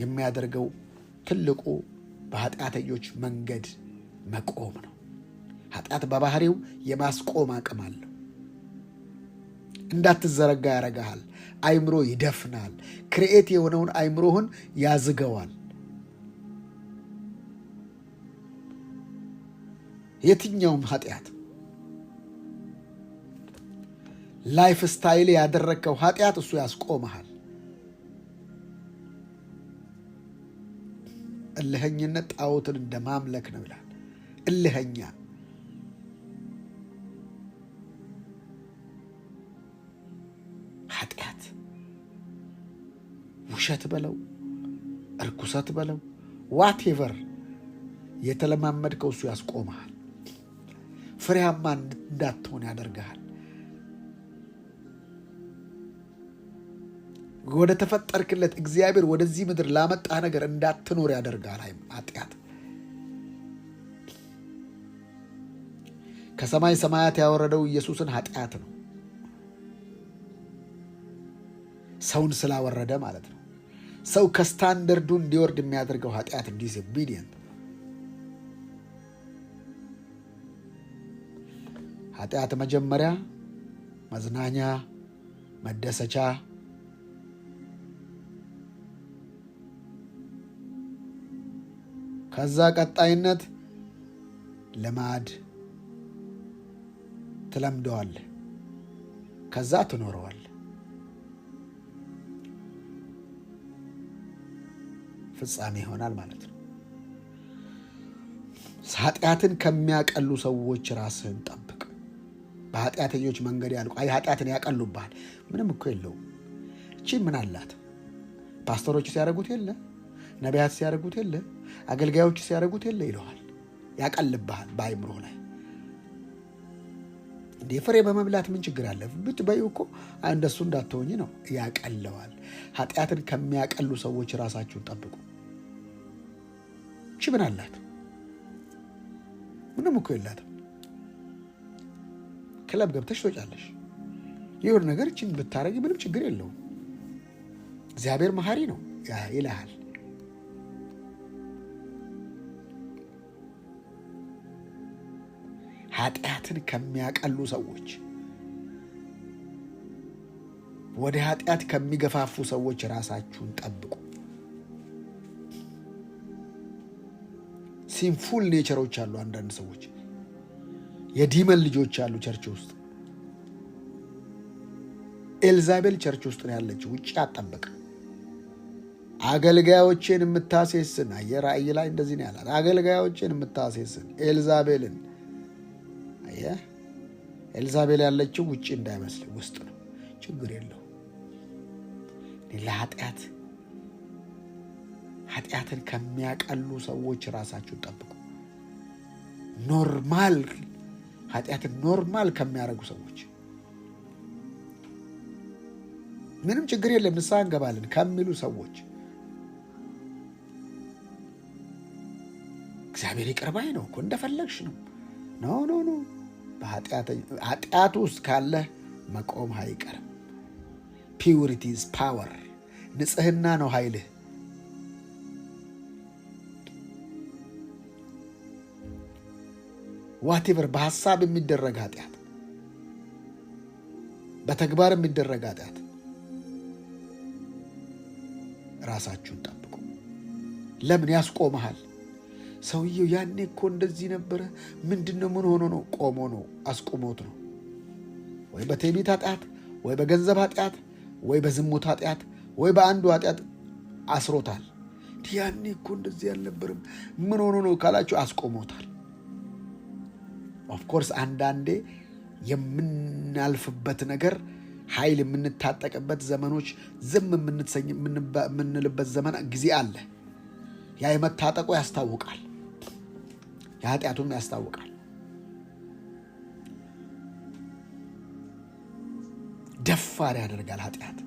Speaker 1: የሚያደርገው ትልቁ በኃጢአተኞች መንገድ መቆም ነው። ኃጢአት በባህሪው የማስቆም አቅም አለው። እንዳትዘረጋ ያረጋሃል። አይምሮ ይደፍናል። ክሬኤት የሆነውን አይምሮህን ያዝገዋል። የትኛውም ኃጢአት ላይፍ ስታይል ያደረግከው ኃጢአት እሱ ያስቆመሃል። እልኸኝነት ጣዖትን እንደ ማምለክ ነው ይላል። እልኸኛ ኃጢአት ውሸት በለው እርኩሰት በለው ዋቴቨር የተለማመድከው እሱ ያስቆመሃል። ፍሬያማ እንዳትሆን ያደርግሃል። ወደ ተፈጠርክለት እግዚአብሔር ወደዚህ ምድር ላመጣ ነገር እንዳትኖር ያደርጋል። ኃጢአት ከሰማይ ሰማያት ያወረደው ኢየሱስን ኃጢአት ነው። ሰውን ስላወረደ ማለት ነው። ሰው ከስታንደርዱ እንዲወርድ የሚያደርገው ኃጢአት ዲስኦቢዲየንት። ኃጢአት መጀመሪያ መዝናኛ፣ መደሰቻ፣ ከዛ ቀጣይነት ልማድ ትለምደዋለህ፣ ከዛ ትኖረዋለህ። ፍጻሜ ይሆናል ማለት ነው። ኃጢአትን ከሚያቀሉ ሰዎች ራስህን ጠብቅ። በኃጢአተኞች መንገድ ያልቁ። ኃጢአትን ያቀሉብሃል። ምንም እኮ የለውም። እቺ ምን አላት? ፓስተሮች ሲያደርጉት የለ፣ ነቢያት ሲያደርጉት የለ፣ አገልጋዮች ሲያደርጉት የለ ይለዋል። ያቀልብሃል በአይምሮ ላይ። እንዴ ፍሬ በመብላት ምን ችግር አለ? ብትበዩ እኮ እንደሱ እንዳትሆኝ ነው። ያቀለዋል። ኃጢአትን ከሚያቀሉ ሰዎች ራሳችሁን ጠብቁ። እቺ ምን አላት? ምንም እኮ የላትም። ክለብ ገብተሽ ትወጫለሽ። ይሁን ነገር እችን ብታረጊ ምንም ችግር የለውም። እግዚአብሔር መሐሪ ነው ይልሃል። ኃጢአትን ከሚያቀሉ ሰዎች፣ ወደ ኃጢአት ከሚገፋፉ ሰዎች ራሳችሁን ጠብቁ። ሲንፉል ኔቸሮች አሉ። አንዳንድ ሰዎች የዲመን ልጆች አሉ ቸርች ውስጥ። ኤልዛቤል ቸርች ውስጥ ነው ያለችው፣ ውጭ አጠበቀ። አገልጋዮችን የምታሴስን ራእይ ላይ እንደዚህ ነው ያላት። አገልጋዮችን የምታሴስን ኤልዛቤልን። ኤልዛቤል ያለችው ውጭ እንዳይመስል ውስጥ ነው። ችግር የለው። ኃጢአትን ከሚያቀሉ ሰዎች ራሳችሁን ጠብቁ። ኃጢአትን ኖርማል ከሚያደርጉ ሰዎች ምንም ችግር የለም ንስሐ እንገባለን ከሚሉ ሰዎች እግዚአብሔር ይቅር ባይ ነው እኮ እንደፈለግሽ ነው። ኖ በኃጢአት ውስጥ ካለህ መቆም አይቀርም። ፒውሪቲ ኢዝ ፓወር። ንጽህና ነው ኃይልህ። ዋቴቨር በሐሳብ የሚደረግ ኃጢአት፣ በተግባር የሚደረግ ኃጢአት ራሳችሁን ጠብቁ። ለምን ያስቆመሃል? ሰውየው ያኔ እኮ እንደዚህ ነበረ። ምንድነው? ምን ሆኖ ነው? ቆሞ ነው፣ አስቆሞት ነው። ወይ በትዕቢት ኃጢአት፣ ወይ በገንዘብ ኃጢአት፣ ወይ በዝሙት ኃጢአት፣ ወይ በአንዱ ኃጢአት አስሮታል። ያኔ እኮ እንደዚህ አልነበረም። ምን ሆኖ ነው ካላችሁ አስቆሞታል። ኦፍኮርስ አንዳንዴ የምናልፍበት ነገር ኃይል የምንታጠቅበት ዘመኖች፣ ዝም የምንልበት ዘመን ጊዜ አለ። ያ የመታጠቁ ያስታውቃል፣ የኃጢአቱም ያስታውቃል። ደፋር ያደርጋል ኃጢአት።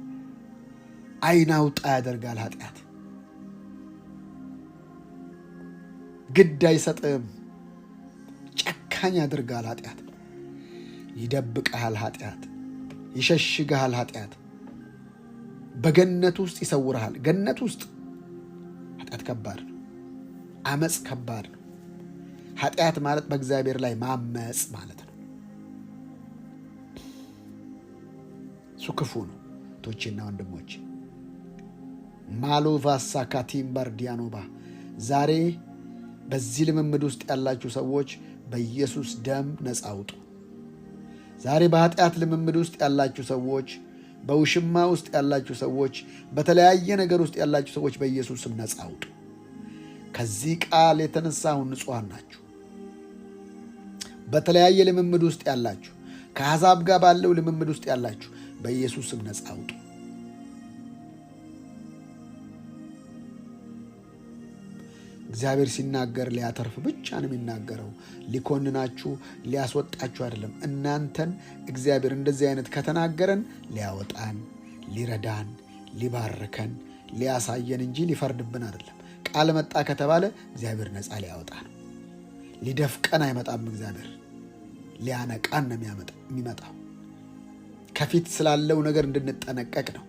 Speaker 1: ዓይን አውጣ ያደርጋል ኃጢአት። ግድ አይሰጥም። ጨካኝ ያደርጋል ኃጢአት። ይደብቅሃል ኃጢአት። ይሸሽግሃል ኃጢአት። በገነት ውስጥ ይሰውርሃል። ገነት ውስጥ ኃጢአት ከባድ ነው። አመፅ ከባድ ነው። ኃጢአት ማለት በእግዚአብሔር ላይ ማመፅ ማለት ነው። እሱ ክፉ ነው። ቶቼና ወንድሞች ማሎቫሳ ካቲምበር ዲያኖባ ዛሬ በዚህ ልምምድ ውስጥ ያላችሁ ሰዎች በኢየሱስ ደም ነፃ አውጡ። ዛሬ በኃጢአት ልምምድ ውስጥ ያላችሁ ሰዎች፣ በውሽማ ውስጥ ያላችሁ ሰዎች፣ በተለያየ ነገር ውስጥ ያላችሁ ሰዎች በኢየሱስ ስም ነፃ አውጡ። ከዚህ ቃል የተነሳ አሁን ንጹሐን ናችሁ። በተለያየ ልምምድ ውስጥ ያላችሁ፣ ከአሕዛብ ጋር ባለው ልምምድ ውስጥ ያላችሁ በኢየሱስ ስም ነፃ አውጡ። እግዚአብሔር ሲናገር ሊያተርፍ ብቻ ነው የሚናገረው። ሊኮንናችሁ ሊያስወጣችሁ አይደለም። እናንተን እግዚአብሔር እንደዚህ አይነት ከተናገረን ሊያወጣን፣ ሊረዳን፣ ሊባርከን፣ ሊያሳየን እንጂ ሊፈርድብን አይደለም። ቃል መጣ ከተባለ እግዚአብሔር ነፃ ሊያወጣ ነው። ሊደፍቀን አይመጣም። እግዚአብሔር ሊያነቃን ነው የሚመጣው። ከፊት ስላለው ነገር እንድንጠነቀቅ ነው።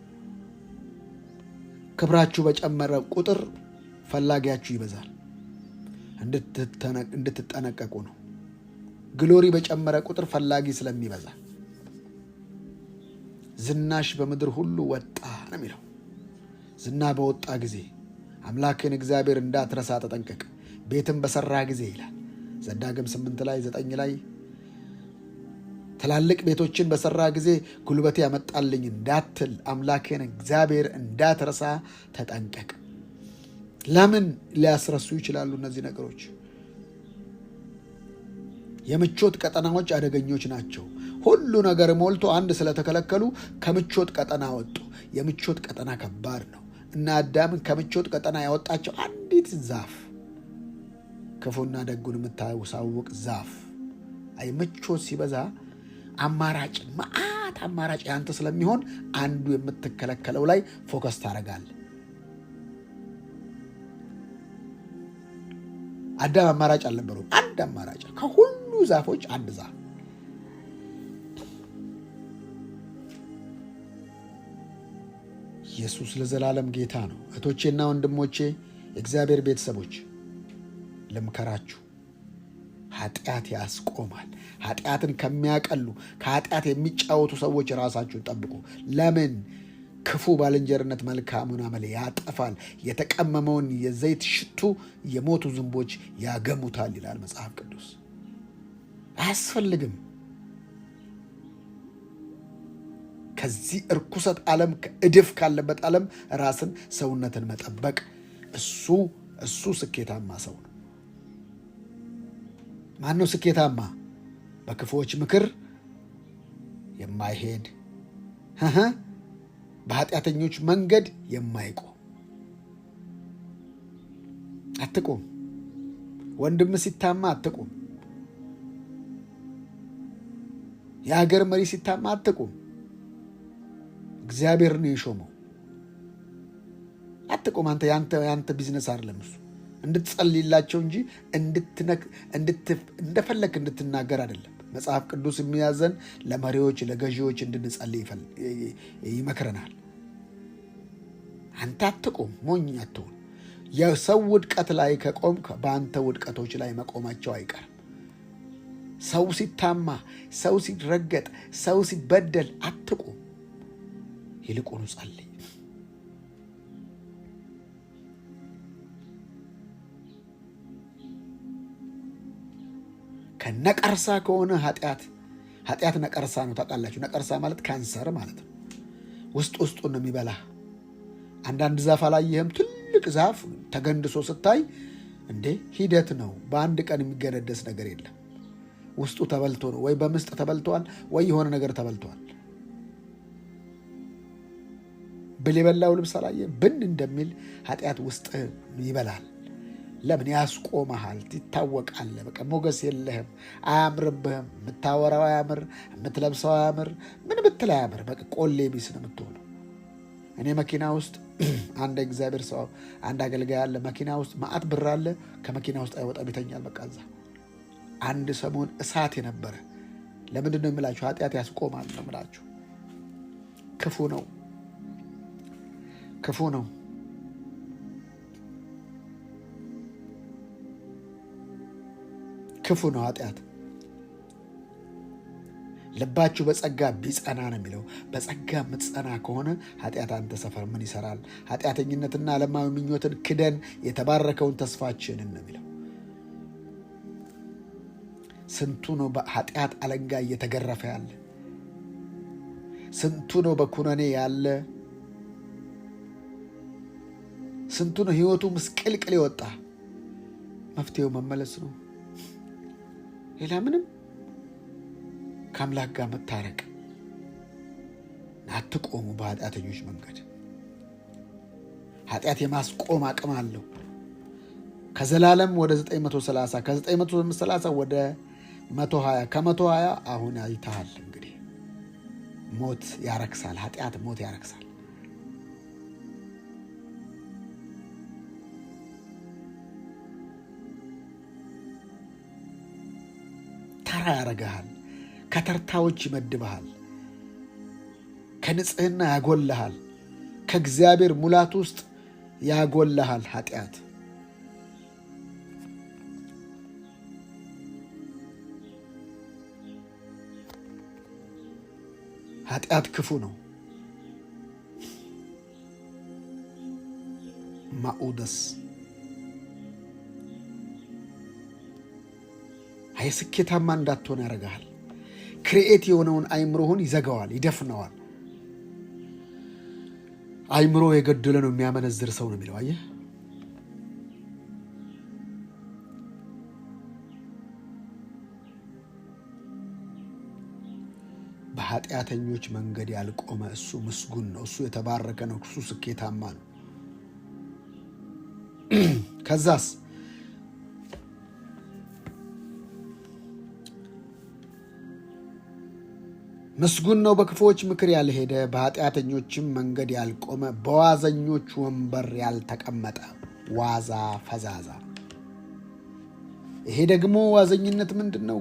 Speaker 1: ክብራችሁ በጨመረ ቁጥር ፈላጊያችሁ ይበዛል። እንድትጠነቀቁ ነው። ግሎሪ በጨመረ ቁጥር ፈላጊ ስለሚበዛ ዝናሽ በምድር ሁሉ ወጣ ነው የሚለው። ዝና በወጣ ጊዜ አምላክን እግዚአብሔር እንዳትረሳ ተጠንቀቅ፣ ቤትም በሰራ ጊዜ ይላል። ዘዳግም 8 ላይ 9 ላይ ትላልቅ ቤቶችን በሰራ ጊዜ ጉልበቴ ያመጣልኝ እንዳትል አምላኬን እግዚአብሔር እንዳትረሳ ተጠንቀቅ። ለምን ሊያስረሱ ይችላሉ እነዚህ ነገሮች? የምቾት ቀጠናዎች አደገኞች ናቸው። ሁሉ ነገር ሞልቶ አንድ ስለተከለከሉ ከምቾት ቀጠና ወጡ። የምቾት ቀጠና ከባድ ነው እና አዳምን ከምቾት ቀጠና ያወጣቸው አንዲት ዛፍ፣ ክፉና ደጉን የምታሳውቅ ዛፍ። አይ ምቾት ሲበዛ አማራጭ መዓት አማራጭ ያንተ ስለሚሆን አንዱ የምትከለከለው ላይ ፎከስ ታደርጋለህ። አዳም አማራጭ አልነበረውም። አንድ አማራጭ ከሁሉ ዛፎች አንድ ዛፍ። ኢየሱስ ለዘላለም ጌታ ነው። እህቶቼና ወንድሞቼ፣ የእግዚአብሔር ቤተሰቦች ልምከራችሁ፣ ኃጢአት ያስቆማል። ኃጢአትን ከሚያቀሉ ከኃጢአት የሚጫወቱ ሰዎች ራሳችሁን ጠብቁ። ለምን? ክፉ ባልንጀርነት መልካሙን አመል ያጠፋል፣ የተቀመመውን የዘይት ሽቱ የሞቱ ዝንቦች ያገሙታል ይላል መጽሐፍ ቅዱስ። አያስፈልግም። ከዚህ እርኩሰት ዓለም እድፍ ካለበት ዓለም ራስን ሰውነትን መጠበቅ እሱ ስኬታማ ሰው ነው። ማነው ስኬታማ? በክፉዎች ምክር የማይሄድ በኃጢአተኞች መንገድ የማይቆም። አትቁም። ወንድም ሲታማ አትቁም። የሀገር መሪ ሲታማ አትቁም። እግዚአብሔር ነው የሾመው። አትቁም። አንተ ያንተ ቢዝነስ አይደለም እሱ። እንድትጸልይላቸው እንጂ እንደፈለክ እንድትናገር አይደለም። መጽሐፍ ቅዱስ የሚያዘን ለመሪዎች ለገዢዎች እንድንጸልይ ይመክረናል። አንተ አትቁም፣ ሞኝ አትሁን። የሰው ውድቀት ላይ ከቆምክ በአንተ ውድቀቶች ላይ መቆማቸው አይቀርም። ሰው ሲታማ፣ ሰው ሲረገጥ፣ ሰው ሲበደል አትቁም። ይልቁኑ ጸልይ። ከነቀርሳ ከሆነ ኃጢአት ነቀርሳ ነው። ታውቃላችሁ፣ ነቀርሳ ማለት ካንሰር ማለት ነው። ውስጡን ነው የሚበላ። አንዳንድ ዛፍ አላየህም? ትልቅ ዛፍ ተገንድሶ ስታይ እንዴ ሂደት ነው። በአንድ ቀን የሚገነደስ ነገር የለም። ውስጡ ተበልቶ ነው። ወይ በምስጥ ተበልተዋል፣ ወይ የሆነ ነገር ተበልተዋል። ብል የበላው ልብስ አላየህም? ብን እንደሚል ኃጢአት ውስጥ ይበላል። ለምን? ያስቆመሃል። ትታወቃለህ። በቃ ሞገስ የለህም፣ አያምርብህም። የምታወራው አያምር፣ የምትለብሰው አያምር፣ ምን ብትል አያምር። በቃ ቆሌ ቢስ ነው የምትሆነው። እኔ መኪና ውስጥ አንድ እግዚአብሔር ሰው አንድ አገልጋይ አለ። መኪና ውስጥ ማአት ብር አለ። ከመኪና ውስጥ አይወጣም፣ ይተኛል። በቃ እዛ አንድ ሰሞን እሳት የነበረ። ለምንድን ነው የምላችሁ? ኃጢአት ያስቆማል ነው የምላችሁ። ክፉ ነው፣ ክፉ ነው። ክፉ ነው ኃጢአት። ልባችሁ በጸጋ ቢጸና ነው የሚለው። በጸጋ የምትጸና ከሆነ ኃጢአት አንተ ሰፈር ምን ይሰራል? ኃጢአተኝነትና ዓለማዊ ምኞትን ክደን የተባረከውን ተስፋችንን ነው የሚለው። ስንቱ ነው በኃጢአት አለንጋ እየተገረፈ ያለ? ስንቱ ነው በኩነኔ ያለ? ስንቱ ነው ህይወቱ ምስቅልቅል የወጣ? መፍትሄው መመለስ ነው። ሌላ ምንም። ከአምላክ ጋር መታረቅ። አትቆሙ በኃጢአተኞች መንገድ። ኃጢአት የማስቆም አቅም አለው። ከዘላለም ወደ 930 ከ930 ወደ 120 ከ120 አሁን አይተሃል። እንግዲህ ሞት ያረክሳል። ኃጢአት ሞት ያረክሳል። ተራ ያረግሃል። ከተርታዎች ይመድብሃል። ከንጽህና ያጎልሃል። ከእግዚአብሔር ሙላት ውስጥ ያጎልሃል። ኃጢአት ክፉ ነው። ማኡደስ ስኬታማ እንዳትሆን ያደርግሃል። ክሪኤት የሆነውን አይምሮህን ይዘጋዋል፣ ይደፍነዋል። አይምሮ የገደለ ነው የሚያመነዝር ሰው ነው የሚለው። አየህ፣ በኃጢአተኞች መንገድ ያልቆመ እሱ ምስጉን ነው፣ እሱ የተባረከ ነው፣ እሱ ስኬታማ ነው። ከዛስ ምስጉን ነው በክፉዎች ምክር ያልሄደ፣ በኃጢአተኞችም መንገድ ያልቆመ፣ በዋዘኞች ወንበር ያልተቀመጠ። ዋዛ ፈዛዛ። ይሄ ደግሞ ዋዘኝነት ምንድን ነው?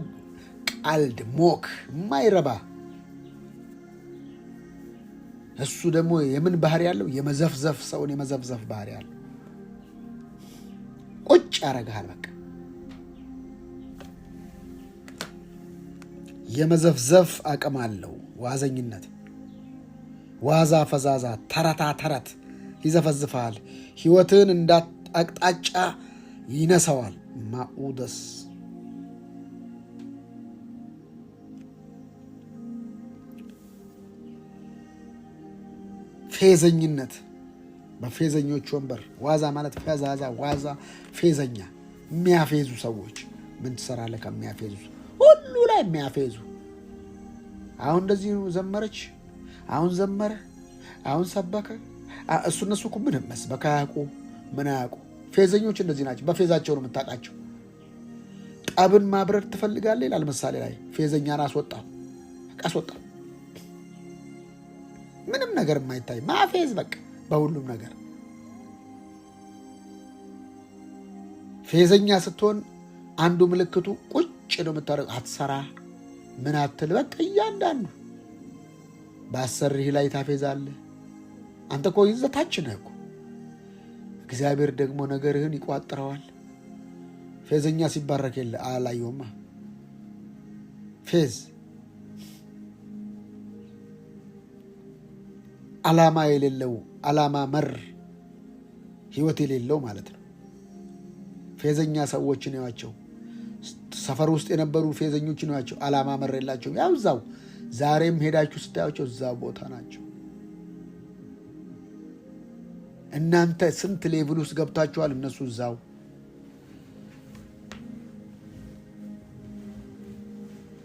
Speaker 1: ቀልድ፣ ሞክ፣ የማይረባ እሱ ደግሞ የምን ባህሪ ያለው? የመዘፍዘፍ፣ ሰውን የመዘፍዘፍ ባህሪ ያለው። ቁጭ ያደርግሃል። በቃ የመዘፍዘፍ አቅም አለው ዋዘኝነት። ዋዛ ፈዛዛ፣ ተረታ ተረት ይዘፈዝፋል። ህይወትን እንዳቅጣጫ ይነሳዋል። ማኡደስ ፌዘኝነት፣ በፌዘኞች ወንበር። ዋዛ ማለት ፈዛዛ፣ ዋዛ፣ ፌዘኛ፣ የሚያፌዙ ሰዎች። ምን ትሰራለህ ከሚያፌዙ? ሁሉ ላይ የሚያፌዙ። አሁን እንደዚህ ዘመረች፣ አሁን ዘመረ፣ አሁን ሰበከ። እነሱ እኮ ምንም መስበክ አያውቁ፣ ምን አያውቁ። ፌዘኞች እንደዚህ ናቸው። በፌዛቸው ነው የምታውቃቸው። ጠብን ማብረድ ትፈልጋለህ ይላል ምሳሌ ላይ። ፌዘኛን አስወጣው፣ አስወጣው። ምንም ነገር የማይታይ ማፌዝ፣ በቃ በሁሉም ነገር ፌዘኛ ስትሆን አንዱ ምልክቱ ቁጭ ነው የምታደርገው። አትሰራ፣ ምን አትል። በቃ እያንዳንዱ በአሰሪህ ላይ ታፌዛለህ። አንተ እኮ ይዘታች ነህ እኮ። እግዚአብሔር ደግሞ ነገርህን ይቋጥረዋል። ፌዘኛ ሲባረክ የለ አላየውማ። ፌዝ ዓላማ የሌለው፣ ዓላማ መር ህይወት የሌለው ማለት ነው። ፌዘኛ ሰዎችን ያዋቸው፣ ሰፈር ውስጥ የነበሩ ፌዘኞችን ያዋቸው፣ ዓላማ መር የላቸው። ያው እዛው ዛሬም ሄዳችሁ ስታያቸው እዛ ቦታ ናቸው። እናንተ ስንት ሌቭል ውስጥ ገብታችኋል፣ እነሱ እዛው።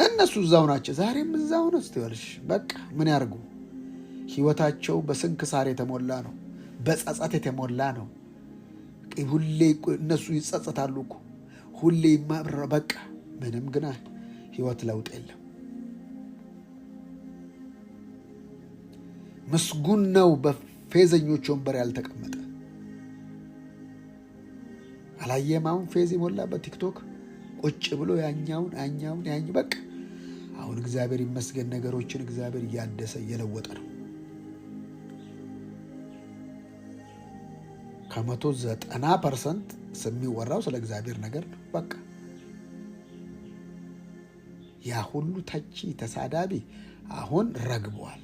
Speaker 1: እነሱ እዛው ናቸው፣ ዛሬም እዛው ነው። ስትወልሽ በቃ ምን ያርጉ? ህይወታቸው በስንክሳር የተሞላ ነው፣ በጸጸት የተሞላ ነው። ሁሌ እነሱ ይጸጸታሉ እኮ ሁሌ ማብረ በቃ ምንም ግና ህይወት ለውጥ የለም። ምስጉን ነው በፌዘኞች ወንበር ያልተቀመጠ። አላየም? አሁን ፌዝ የሞላበት ቲክቶክ ቁጭ ብሎ ያኛውን በቃ። አሁን እግዚአብሔር ይመስገን ነገሮችን እግዚአብሔር እያደሰ እየለወጠ ነው። 190% የሚወራው ስለ እግዚአብሔር ነገር ነው። በቃ ያ ሁሉ ተቺ ተሳዳቢ አሁን ረግቧል፣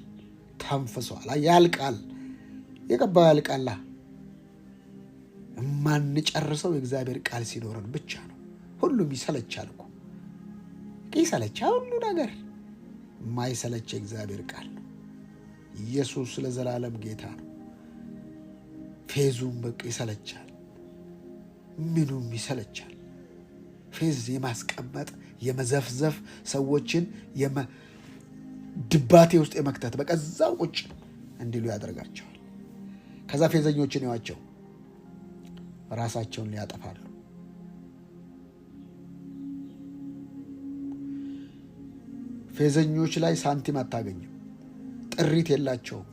Speaker 1: ተንፍሷል። ያልቃል፣ የገባው ያልቃላ። የማንጨርሰው የእግዚአብሔር ቃል ሲኖረን ብቻ ነው። ሁሉም ይሰለቻል እኮ ይሰለቻል። ሁሉ ነገር የማይሰለች የእግዚአብሔር ቃል ነው። ኢየሱስ ለዘላለም ጌታ ነው። ፌዙም በቃ ይሰለቻል፣ ምኑም ይሰለቻል። ፌዝ የማስቀመጥ የመዘፍዘፍ፣ ሰዎችን ድባቴ ውስጥ የመክተት በቃ እዛው ቁጭ እንዲሉ ያደርጋቸዋል። ከዛ ፌዘኞችን ያዋቸው ራሳቸውን ሊያጠፋሉ። ፌዘኞች ላይ ሳንቲም አታገኝም፣ ጥሪት የላቸውም።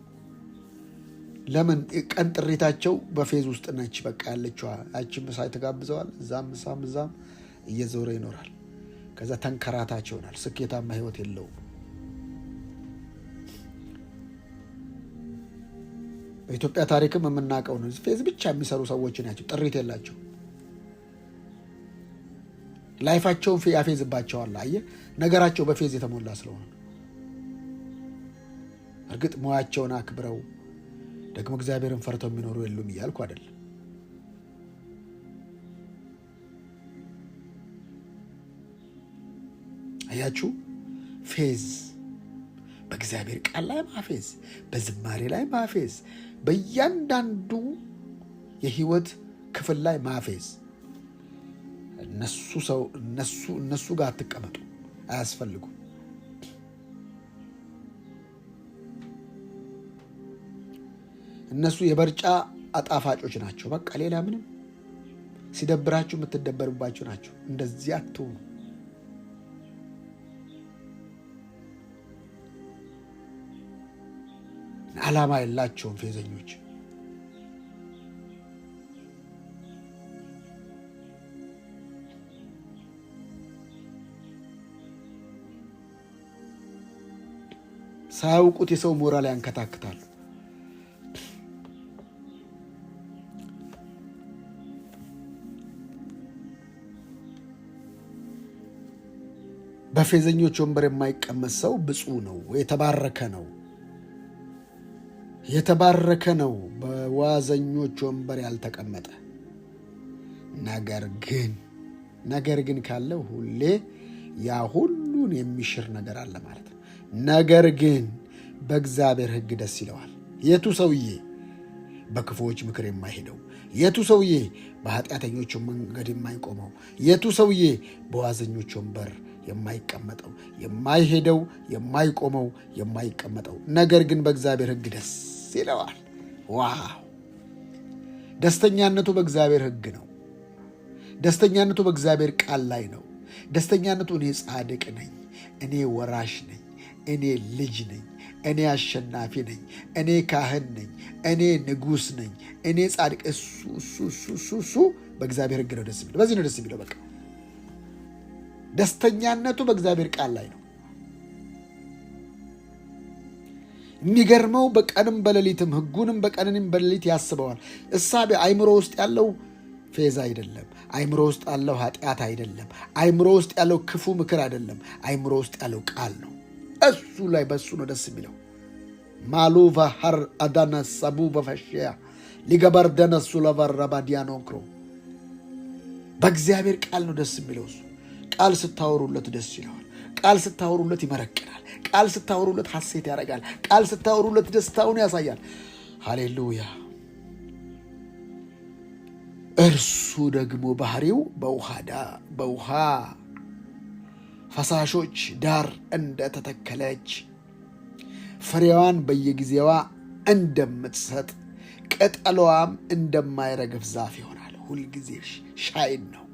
Speaker 1: ለምን? ቀን ጥሪታቸው በፌዝ ውስጥ ነች። በቃ ያለችዋ ያቺ ምሳ ተጋብዘዋል፣ እዛም እየዞረ ይኖራል። ከዛ ተንከራታች ይሆናል። ስኬታማ ህይወት የለውም። በኢትዮጵያ ታሪክም የምናውቀው ነው። ፌዝ ብቻ የሚሰሩ ሰዎች ናቸው። ጥሪት የላቸው። ላይፋቸውን ያፌዝባቸዋል። አየህ፣ ነገራቸው በፌዝ የተሞላ ስለሆነ። እርግጥ ሙያቸውን አክብረው ደግሞ እግዚአብሔርን ፈርተው የሚኖሩ የሉም እያልኩ አይደለም። አያችሁ፣ ፌዝ በእግዚአብሔር ቃል ላይ ማፌዝ፣ በዝማሬ ላይ ማፌዝ፣ በእያንዳንዱ የህይወት ክፍል ላይ ማፌዝ። እነሱ ጋር አትቀመጡ፣ አያስፈልጉም። እነሱ የበርጫ አጣፋጮች ናቸው። በቃ ሌላ ምንም። ሲደብራችሁ የምትደበሩባቸው ናቸው። እንደዚህ አትሁኑ። ዓላማ የላቸውም ፌዘኞች። ሳያውቁት የሰው ሞራል ያንከታክታሉ። በፌዘኞች ወንበር የማይቀመጥ ሰው ብፁዕ ነው፣ የተባረከ ነው። የተባረከ ነው በዋዘኞች ወንበር ያልተቀመጠ። ነገር ግን ካለው ሁሌ ያ ሁሉን የሚሽር ነገር አለ ማለት ነው። ነገር ግን በእግዚአብሔር ሕግ ደስ ይለዋል። የቱ ሰውዬ? በክፉዎች ምክር የማይሄደው። የቱ ሰውዬ? በኃጢአተኞች መንገድ የማይቆመው። የቱ ሰውዬ? በዋዘኞች ወንበር የማይቀመጠው፣ የማይሄደው፣ የማይቆመው፣ የማይቀመጠው፣ ነገር ግን በእግዚአብሔር ሕግ ደስ ይለዋል። ዋው! ደስተኛነቱ በእግዚአብሔር ሕግ ነው። ደስተኛነቱ በእግዚአብሔር ቃል ላይ ነው። ደስተኛነቱ እኔ ጻድቅ ነኝ፣ እኔ ወራሽ ነኝ፣ እኔ ልጅ ነኝ፣ እኔ አሸናፊ ነኝ፣ እኔ ካህን ነኝ፣ እኔ ንጉሥ ነኝ፣ እኔ ጻድቅ። እሱ በእግዚአብሔር ሕግ ነው ደስ የሚለው። በዚህ ነው ደስ የሚለው። በቃ ደስተኛነቱ በእግዚአብሔር ቃል ላይ ነው። የሚገርመው በቀንም በሌሊትም ሕጉንም በቀንም በሌሊት ያስበዋል። እሳቤ አይምሮ ውስጥ ያለው ፌዝ አይደለም። አይምሮ ውስጥ ያለው ኃጢአት አይደለም። አይምሮ ውስጥ ያለው ክፉ ምክር አይደለም። አይምሮ ውስጥ ያለው ቃል ነው። እሱ ላይ በሱ ነው ደስ የሚለው። ማሉቫ ሀር አዳነ ሰቡ በፈሽያ ሊገበር ደነሱ ለቨረባዲያኖክሮ በእግዚአብሔር ቃል ነው ደስ የሚለው። እሱ ቃል ስታወሩለት ደስ ይለዋል። ቃል ስታወሩለት ይመረቅናል። ቃል ስታወሩለት ሐሴት ያደርጋል። ቃል ስታወሩለት ደስታውን ያሳያል። ሃሌሉያ! እርሱ ደግሞ ባህሪው በውሃ ፈሳሾች ዳር እንደተተከለች ፍሬዋን በየጊዜዋ እንደምትሰጥ ቅጠሏም እንደማይረግፍ ዛፍ ይሆናል። ሁልጊዜ ሻይን ነው።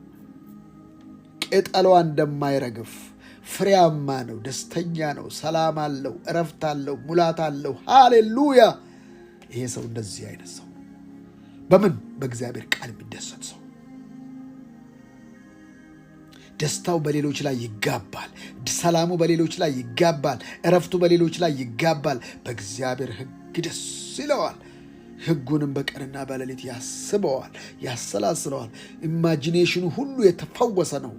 Speaker 1: ቅጠሏ እንደማይረግፍ ፍሬያማ ነው። ደስተኛ ነው። ሰላም አለው። እረፍት አለው። ሙላት አለው። ሃሌሉያ! ይሄ ሰው እንደዚህ አይነት ሰው በምን? በእግዚአብሔር ቃል የሚደሰት ሰው። ደስታው በሌሎች ላይ ይጋባል። ሰላሙ በሌሎች ላይ ይጋባል። እረፍቱ በሌሎች ላይ ይጋባል። በእግዚአብሔር ሕግ ደስ ይለዋል። ሕጉንም በቀንና በሌሊት ያስበዋል፣ ያሰላስለዋል። ኢማጂኔሽኑ ሁሉ የተፈወሰ ነው።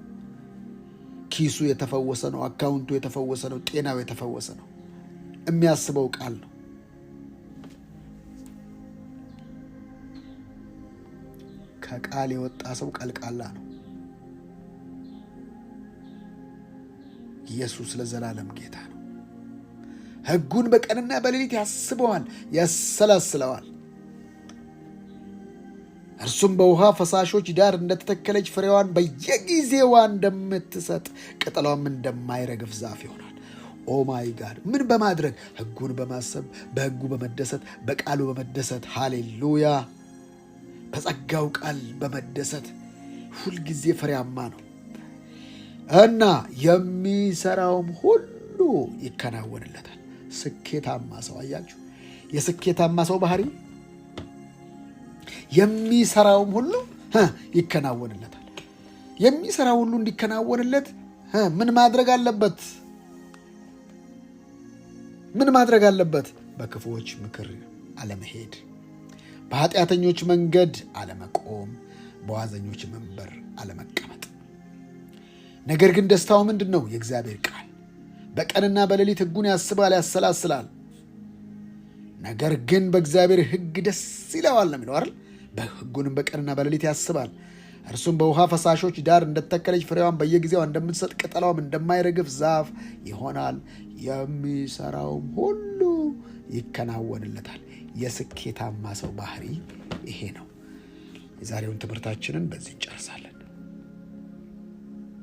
Speaker 1: ኪሱ የተፈወሰ ነው። አካውንቱ የተፈወሰ ነው። ጤናው የተፈወሰ ነው። የሚያስበው ቃል ነው። ከቃል የወጣ ሰው ቀልቃላ ነው። ኢየሱስ ለዘላለም ጌታ ነው። ሕጉን በቀንና በሌሊት ያስበዋል፣ ያሰላስለዋል። እርሱም በውሃ ፈሳሾች ዳር እንደተተከለች ፍሬዋን በየጊዜዋ እንደምትሰጥ ቅጠሏም እንደማይረግፍ ዛፍ ይሆናል። ኦ ማይ ጋድ! ምን በማድረግ? ሕጉን በማሰብ፣ በሕጉ በመደሰት፣ በቃሉ በመደሰት። ሃሌሉያ! በጸጋው ቃል በመደሰት ሁልጊዜ ፍሬያማ ነው እና የሚሰራውም ሁሉ ይከናወንለታል። ስኬታማ ሰው አያችሁ፣ የስኬታማ ሰው ባህሪ የሚሰራውም ሁሉ ይከናወንለታል። የሚሰራው ሁሉ እንዲከናወንለት ምን ማድረግ አለበት? ምን ማድረግ አለበት? በክፉዎች ምክር አለመሄድ፣ በኃጢአተኞች መንገድ አለመቆም፣ በዋዘኞች መንበር አለመቀመጥ። ነገር ግን ደስታው ምንድን ነው? የእግዚአብሔር ቃል። በቀንና በሌሊት ሕጉን ያስባል፣ ያሰላስላል። ነገር ግን በእግዚአብሔር ሕግ ደስ ይለዋል ነው የሚለው አይደል? በሕጉንም በቀንና በሌሊት ያስባል። እርሱም በውሃ ፈሳሾች ዳር እንደተተከለች ፍሬዋን በየጊዜው እንደምትሰጥ ቅጠሏም እንደማይረግፍ ዛፍ ይሆናል። የሚሰራውም ሁሉ ይከናወንለታል። የስኬታማ ሰው ባህሪ ይሄ ነው። የዛሬውን ትምህርታችንን በዚህ እንጨርሳለን።